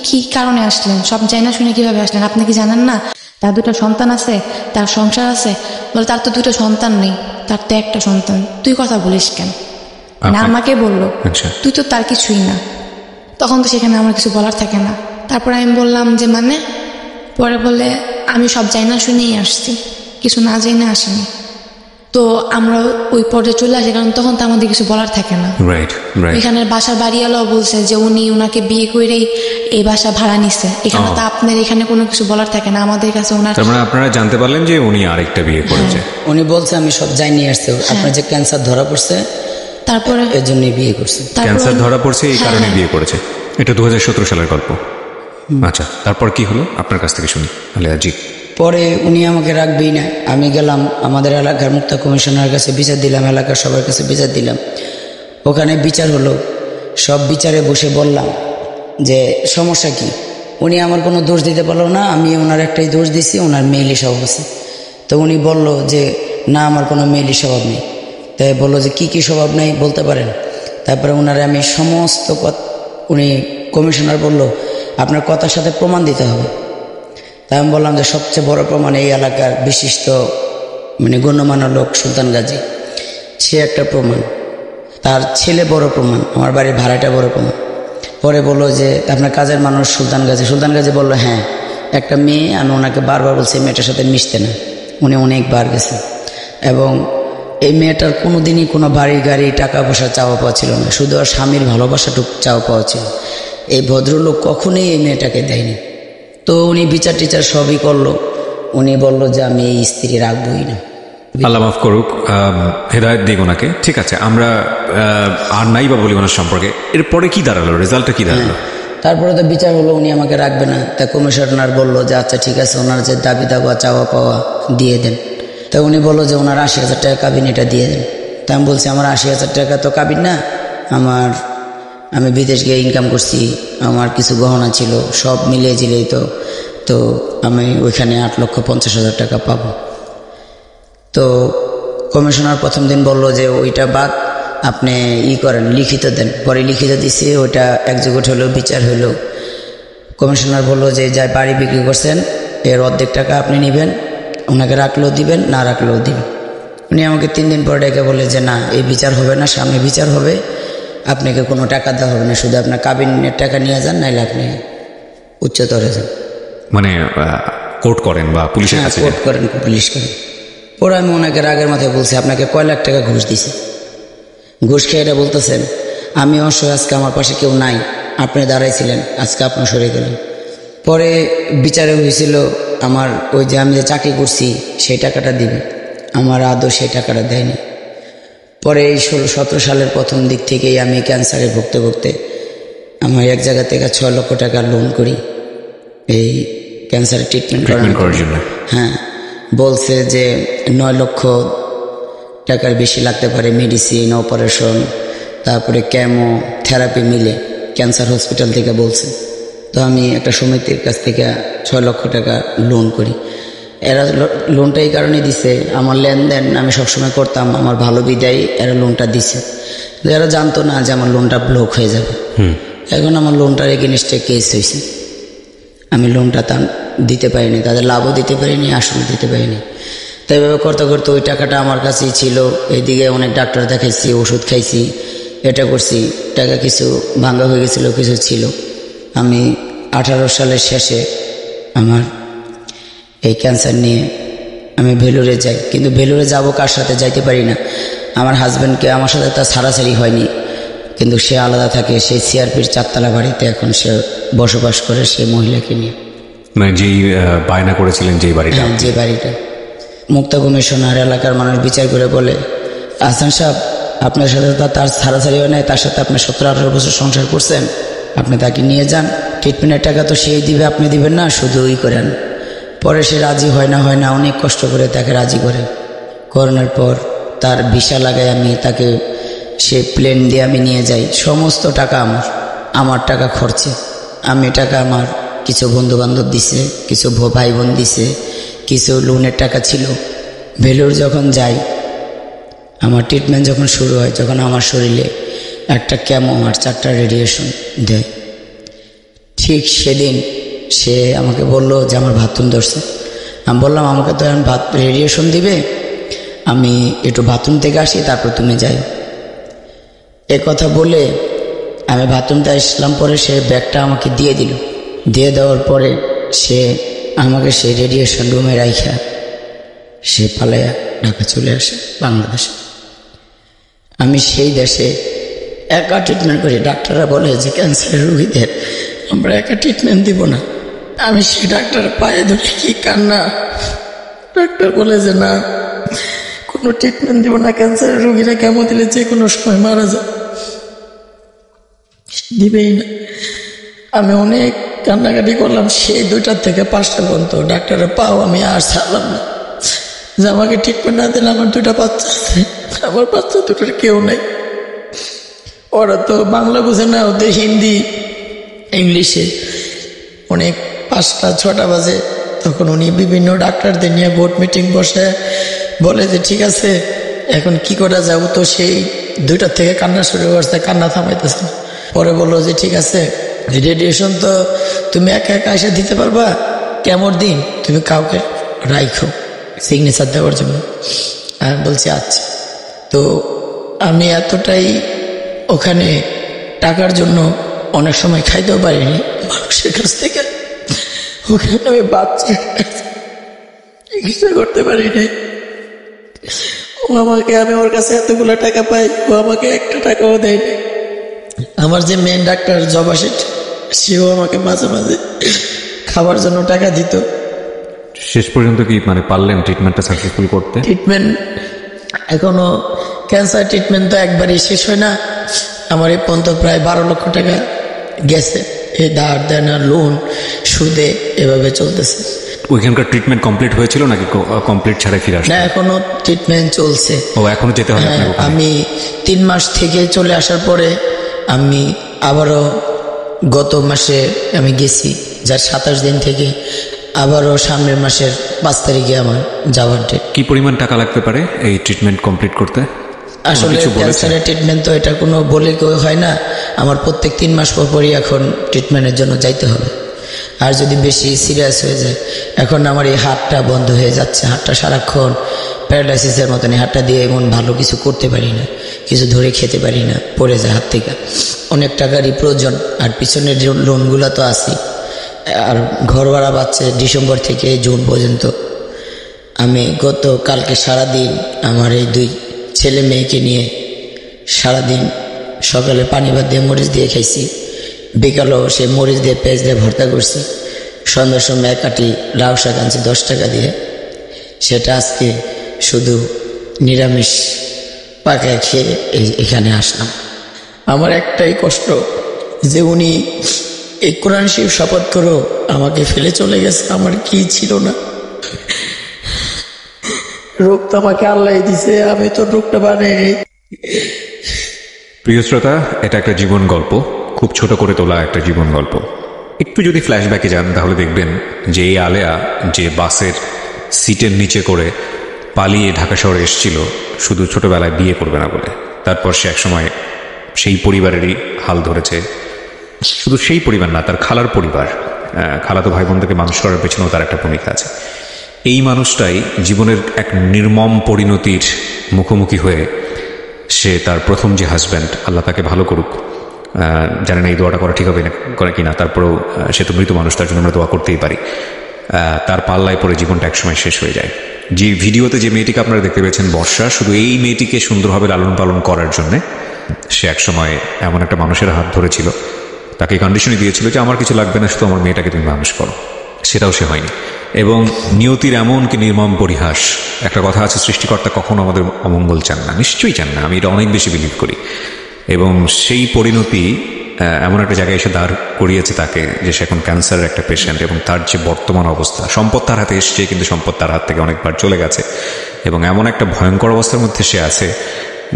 S3: কি কারণে আসলেন, সব জানা শুনে কিভাবে আসলেন, আপনি কি জানেন না তার 2টা সন্তান আছে, তার সংসার আছে? বলে তার তো 2টা সন্তান নেই, তার তো একটা সন্তান, তুই কথা বলিস কেন? না আমাকে বললো তুই তো তার কিছুই না। তখন তো সেখানে আমার কিছু বলার থাকে না। তারপর আমি বললাম যে মানে, পরে বলে আমি সব জানা শুনেই আসছি, কিছু না জেনে আসেনি। তো আমরা ওই পর্যায়ে চলে আসি, কারণ তখন তো আমাদের কিছু বলার থাকে না। এখানে বাসার বাড়িওয়ালাও বলছে যে উনাকে বিয়ে করেই এই বাসা ভাড়া নিছে, এখানে তো আপনার এখানে কোনো কিছু বলার থাকে না আমাদের কাছে।
S1: আপনারা জানতে পারলেন যে উনি আরেকটা বিয়ে করেছে?
S2: উনি বলছে আমি সব জানি আসছে, আপনার যে ক্যান্সার ধরা পড়ছে তারপরে এর জন্যই বিয়ে করছে।
S1: ক্যান্সার ধরা পড়ছে এই কারণে বিয়ে করেছে, এটা 2017 সালের গল্প। আচ্ছা, তারপর কি হলো আপনার কাছ থেকে শুনি আলিয়াজি।
S2: পরে উনি আমাকে রাখবেই না, আমি গেলাম আমাদের এলাকার মুক্তা কমিশনারের কাছে বিচার দিলাম, এলাকার সবার কাছে বিচার দিলাম। ওখানে বিচার হলো, সব বিচারে বসে বললাম যে সমস্যা কি। উনি আমার কোনো দোষ দিতে পারলো না, আমি ওনার একটাই দোষ দিছি, ওনার মেইলি স্বভাব আছে। তো উনি বলল যে না আমার কোনো মেইলি স্বভাব নেই। তাই বললো যে কি স্বভাব নেই বলতে পারেন। তারপরে ওনারে আমি সমস্ত উনি কমিশনার বলল আপনার কথার সাথে প্রমাণ দিতে হবে। তাই আমি বললাম যে সবচেয়ে বড় প্রমাণ এই এলাকার বিশিষ্ট মানে গণ্যমান্য লোক সুলতান গাজী, সে একটা প্রমাণ, তার ছেলে বড় প্রমাণ, আমার বাড়ির ভাড়াটা বড় প্রমাণ। পরে বললো যে আপনার কাজের মানুষ সুলতান গাজী বললো হ্যাঁ একটা মেয়ে, আমি ওনাকে বারবার বলছি মেয়েটার সাথে মিশতে না, উনি অনেকবার গেছেন। এবং এই মেয়েটার কোনোদিনই কোনো বাড়ি গাড়ি টাকা পয়সা চাওয়া পাওয়া ছিল না, শুধু আর স্বামীর ভালোবাসাটুকু চাওয়া পাওয়া ছিল। এই ভদ্রলোক কখনোই এই মেয়েটাকে দেয়নি। তো উনি বিচার টিচার সবই করলো, উনি বলল যে আমি এই স্ত্রী রাখবই না।
S1: আল্লাহ মাফ করুক, হেদায়েত দিক ওনাকে। ঠিক আছে, আমরা আর নাই বা বলি ওনার সম্পর্কে। এরপরে কি দাঁড়ালো, রেজাল্টটা কি দাঁড়ালো?
S2: তারপরে তো বিচার হলো, উনি আমাকে রাখবে না। তা কমিশনার বললো যে আচ্ছা ঠিক আছে, ওনার যে দাবি দাবা চাওয়া পাওয়া দিয়ে দেন। তা উনি বললো যে ওনার 80,000 টাকা কাবিন, এটা দিয়ে দেন। তা আমি বলছি আমার 80,000 টাকা তো কাবিন না, আমি বিদেশ গিয়ে ইনকাম করছি, আমার কিছু গহনা ছিল, সব মিলিয়ে জিলেই তো আমি ওইখানে 8,50,000 টাকা পাবো। তো কমিশনার প্রথম দিন বলল যে ওইটা বাদ, আপনি করেন, লিখিত দেন। পরে লিখিত দিছি, ওইটা এক্সিকিউট হলো, বিচার হলো। কমিশনার বলল যে যাই বাড়ি বিক্রি করছেন এর অর্ধেক টাকা আপনি নেবেন, ওনাকে রাখলেও দিবেন, না রাখলেও দিবেন। উনি আমাকে 3 দিন পর ডেকে বলে যে না, এই বিচার হবে না, সামনে বিচার হবে, আপনাকে কোনো টাকা দেওয়া হবে না, শুধু আপনার কাবিনের টাকা নিয়ে যান, নাইলে আপনি উচ্চতরে যান।
S1: মানে কোর্ট করেন বা পুলিশের কাছে?
S2: কোর্ট করেন, পুলিশ করেন। পরে আমি ওনাকে রাগের মাথায় বলছি আপনাকে কয় লাখ টাকা ঘুষ দিছে? ঘুষ খেয়ে এটা বলতেছেন আমি অবশ্যই, আজকে আমার পাশে কেউ নাই, আপনি দাঁড়াইছিলেন, আজকে আপনি সরে গেলেন। পরে বিচারে হয়েছিল আমার ওই যে আমি যে চাকরি করছি সেই টাকাটা দিবে, আমার আদৌ সেই টাকাটা দেয়নি। পরে এই 16-17 সালের প্রথম দিক থেকেই আমি ক্যান্সারে ভুগতে আমার এক জায়গা থেকে 6 লক্ষ টাকা লোন করি এই ক্যান্সারের ট্রিটমেন্ট করার জন্য। হ্যাঁ, বলছে যে 9 লক্ষ টাকার বেশি লাগতে পারে, মেডিসিন, অপারেশন, তারপরে কেমো, থেরাপি মিলে ক্যান্সার হসপিটাল থেকে বলছে। তো আমি একটা সমিতির কাছ থেকে 6 লক্ষ টাকা লোন করি। এরা লোনটা এই কারণে দিছে, আমার লেনদেন আমি সবসময় করতাম, আমার ভালো বিদায় এরা লোনটা দিছে। এরা জানতো না যে আমার লোনটা ব্লক হয়ে যাবে। এখন আমার লোনটার এগেইনস্টে কেস হয়েছে, আমি লোনটা দিতে পারিনি, তাদের লাভও দিতে পারিনি, আসলে দিতে পারিনি। তাই এভাবে করতে করতে ওই টাকাটা আমার কাছেই ছিল। এইদিকে অনেক ডাক্তার দেখাইছি, ওষুধ খাইছি, এটা করছি, টাকা কিছু ভাঙ্গা হয়ে গেছিল, কিছু ছিল। আমি 18 সালের শেষে আমার এই ক্যান্সার নিয়ে আমি ভেলুরে যাই, কিন্তু ভেলুরে যাব কার সাথে যাইতে পারি না। আমার হাজব্যান্ডকে আমার সাথে তার ছাড়াছাড়ি হয়নি, কিন্তু সে আলাদা থাকে, সেই সিআরপির 4তলা বাড়িতে এখন সে বসবাস করে, সেই মহিলাকে নিয়ে।
S1: মানে যেই বায়না করেছিলেন যে বাড়িটা?
S2: যে বাড়িটা। মুক্তা কমিশনার এলাকার মানুষ বিচার করে বলে আহসান সাহেব, আপনার সাথে তার ছাড়াছাড়ি হয় নাই, তার সাথে আপনি 17-18 বছর সংসার করছেন, আপনি তাকে নিয়ে যান, ট্রিটমেন্টের টাকা তো সেই দিবে, আপনি দিবেন না, শুধু করেন। পরে সে রাজি হয় না, অনেক কষ্ট করে তাকে রাজি করানোর পর তার ভিসা লাগাই আমি তাকে, সে প্লেন দিয়ে আমি নিয়ে যাই। সমস্ত টাকা আমার টাকা খরচে, আমি টাকা আমার কিছু বন্ধু বান্ধব দিছে, কিছু ভাই বোন দিছে, কিছু লোনের টাকা ছিল। ভেলুর যখন যাই, আমার ট্রিটমেন্ট যখন শুরু হয়, যখন আমার শরীরে একটা কেমো আর 4টা রেডিয়েশন দেয়, ঠিক সেদিন সে আমাকে বলল যে আমার বাথরুম ধরছে। আমি বললাম আমাকে তো এখন রেডিয়েশন দিবে, আমি একটু বাথরুম থেকে আসি, তারপর তুমি যাই। এ কথা বলে আমি বাথরুমতে আসলাম। পরে সে ব্যাগটা আমাকে দিয়ে দিল। দিয়ে দেওয়ার পরে সে আমাকে সেই রেডিয়েশন রুমে রাইখা সে পালাইয়া ঢাকা চলে আসে বাংলাদেশে। আমি সেই দেশে একা ট্রিটমেন্ট করি। ডাক্তাররা বলে যে ক্যান্সারের রোগীদের আমরা একা ট্রিটমেন্ট দিব না। আমি সেই ডাক্তার পায়ে ধরে কি কান্না। ডাক্তার বলে যে না, কোনো ট্রিটমেন্ট দিব না, ক্যান্সারের রোগীরা কেমন দিলে যে কোনো সময় মারা যায়, দিবেই না। আমি অনেক কান্নাকাটি করলাম সেই 2টা থেকে 5টা পর্যন্ত। ডাক্তারের পাও আমি আর ছাড়লাম না যে আমাকে ট্রিটমেন্ট না দিলে আমার 2টা বাচ্চা আছে, আমার বাচ্চা 2টার কেউ নেই। ওরা তো বাংলা বুঝে না, ওদের হিন্দি ইংলিশে। অনেক 5টা-6টা বাজে, তখন উনি বিভিন্ন ডাক্তারদের নিয়ে বোর্ড মিটিং বসে বলে যে ঠিক আছে এখন কি করা যাবো। তো সেই 2টা থেকে কান্না শুরু করছে, কান্না থামাইতেছে। পরে বললো যে ঠিক আছে, রেডিয়েশন তো তুমি একা একা এসে দিতে পারবা, কেমন দিন তুমি কাউকে রাইখো সিগনেচার দেওয়ার জন্য। আমি বলছি আচ্ছা। তো আমি এতটাই ওখানে টাকার জন্য অনেক সময় খাইতেও পারিনি, মানুষের কাছ থেকে ওখানে আমি বাচ্চা চিকিৎসা করতে পারি নাই। আমি ওর কাছে এতগুলো টাকা পাই, ও আমাকে একটা টাকাও দেয় নাই। আমার যে মেন ডাক্তার জবা শেঠ, সেও আমাকে মাঝে মাঝে খাবার জন্য টাকা দিত।
S1: শেষ পর্যন্ত কি মানে পারলেন ট্রিটমেন্টটা সাকসেসফুল করতে?
S2: ট্রিটমেন্ট এখনো, ক্যান্সার ট্রিটমেন্ট তো একবারই শেষ হয় না। আমার এই পর্যন্ত প্রায় 12 লক্ষ টাকা গেছে, এই ধার দেনা, লোন, সুদে, এভাবে চলতেছে।
S1: ওইখানকার ট্রিটমেন্ট কমপ্লিট হয়েছিল নাকি কমপ্লিট ছাড়াই ফিরে আসছে?
S2: না, এখনো ট্রিটমেন্ট চলছে।
S1: ও, এখনো যেতে হবে?
S2: আমি 3 মাস থেকে চলে আসার পরে আমি আবারও গত মাসে আমি গেছি, যার 27 দিন থেকে আবারও সামনের মাসের 5 তারিখে আমার যাওয়ার ডেট।
S1: কি পরিমাণ টাকা লাগতে পারে এই ট্রিটমেন্ট কমপ্লিট করতে?
S2: আসলে ক্যান্সারের ট্রিটমেন্ট তো এটা কোনো বলে কেউ হয় না। আমার প্রত্যেক 3 মাস পরই এখন ট্রিটমেন্টের জন্য যাইতে হবে। আর যদি বেশি সিরিয়াস হয়ে যায়, এখন আমার এই হাতটা বন্ধ হয়ে যাচ্ছে, হাতটা সারাক্ষণ প্যারালাইসিসের মতন, এই হাতটা দিয়ে এমন ভালো কিছু করতে পারি না, কিছু ধরে খেতে পারি না, পড়ে যায় হাত থেকে। অনেক টাকারই প্রয়োজন, আর পিছনের লোনগুলো তো আছে, আর ঘর ভাড়া পাচ্ছে ডিসেম্বর থেকে জুন পর্যন্ত। আমি কালকে সারাদিন আমার এই 2 ছেলে মেয়েকে নিয়ে সারাদিন, সকালে পানি ভাত দিয়ে মরিচ দিয়ে খাইছি, বিকালেও সে মরিচ দিয়ে পেঁয়াজ দিয়ে ভর্তা করছি, সন্ধ্যার সময় 1 কাঠি লাউ শাক আনছি 10 টাকা দিয়ে, সেটা আজকে শুধু নিরামিষ পাকায় খেয়ে এখানে আসলাম। আমার একটাই কষ্ট যে উনি এই কোরআন শরীফ শপথ করো আমাকে ফেলে চলে গেছে। আমার কি ছিল না, রোগ তো আমাকে আল্লাহ দিছে, আমি তো রোগটা বানাইনি।
S1: প্রিয় শ্রোতা, এটা একটা জীবন গল্প, খুব ছোট করে তোলা একটা জীবন গল্প। একটু যদি ফ্ল্যাশব্যাকে যান তাহলে দেখবেন যে এই আলেয়া যে বাসের সিটের নিচে করে পালিয়ে ঢাকা শহরে এসেছিল শুধু ছোটবেলায় বিয়ে করবে না বলে। তারপর সে একসময় সেই পরিবারেরই হাল ধরেছে। শুধু সেই পরিবার না, তার খালার পরিবার, খালাতো ভাই বোনদেরকে মানুষ করার পেছনেও তার একটা ভূমিকা আছে। এই মানুষটাই জীবনের এক নির্মম পরিণতির মুখোমুখি হয়ে সে তার প্রথম যে হাজব্যান্ড, আল্লাহ তাকে ভালো করুক, জানে না এই দোয়াটা করা ঠিক হবে না করে কিনা, তারপরেও সে তো মৃত মানুষ, তার জন্য আমরা দোয়া করতেই পারি। তার পাল্লায় পরে জীবনটা একসময় শেষ হয়ে যায়। যে ভিডিওতে যে মেয়েটিকে আপনারা দেখতে পেয়েছেন বর্ষা, শুধু এই মেয়েটিকে সুন্দরভাবে লালন পালন করার জন্যে সে একসময় এমন একটা মানুষের হাত ধরেছিল, তাকে কন্ডিশনই দিয়েছিল যে আমার কিছু লাগবে না, শুধু আমার মেয়েটাকে তুমি মানুষ করো। সেটাও সে হয়নি। এবং নিয়তির এমন কি নির্মম পরিহাস। একটা কথা আছে, সৃষ্টিকর্তা কখনো আমাদের অমঙ্গল চান না, নিশ্চয়ই চান না, আমি এটা অনেক বেশি বিলিভ করি। এবং সেই পরিণতি এমন একটা জায়গায় এসে দাঁড় করিয়েছে তাকে যে সে এখন ক্যান্সারের একটা পেশেন্ট, এবং তার যে বর্তমান অবস্থা, সম্পদ তার হাতে এসছে কিন্তু সম্পদ তার হাত থেকে অনেকবার চলে গেছে, এবং এমন একটা ভয়ঙ্কর অবস্থার মধ্যে সে আছে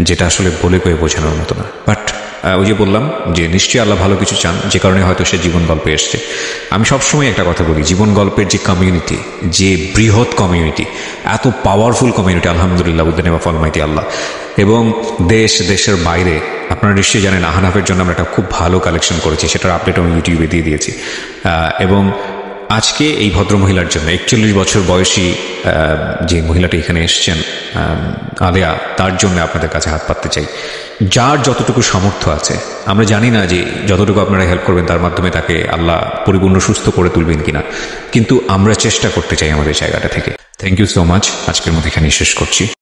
S1: যেটা আসলে বলে কয়ে বোঝানোর মতো না। বাট ওই যে বললাম যে নিশ্চয়ই আল্লাহ ভালো কিছু চান, যে কারণে হয়তো সে জীবন গল্পে এসছে। আমি সবসময় একটা কথা বলি, জীবন গল্পের যে কমিউনিটি, যে বৃহৎ কমিউনিটি, এত পাওয়ারফুল কমিউনিটি, আলহামদুলিল্লাহ, উদ্দিন অফ অলমাইটি আল্লাহ। এবং দেশের বাইরে আপনারা নিশ্চয়ই জানেন আহনাফের জন্য আমরা একটা খুব ভালো কালেকশন করেছি, সেটার আপডেট আমি ইউটিউবে দিয়ে দিয়েছি। এবং আজকে এই ভদ্রমহিলার জন্য 41 বছর বয়সী যে মহিলাটি এখানে এসছেন আলেয়া, তার জন্য আপনাদের কাছে হাত পাততে চাই। যার যতটুকু সামর্থ্য আছে, আমরা জানি না যে যতটুকু আপনারা হেল্প করবেন তার মাধ্যমে তাকে আল্লাহ পরিপূর্ণ সুস্থ করে তুলবেন কিনা, কিন্তু আমরা চেষ্টা করতে চাই আমাদের জায়গাটা থেকে। Thank you so much. আজকের মধ্যে এখানে শেষ করছি।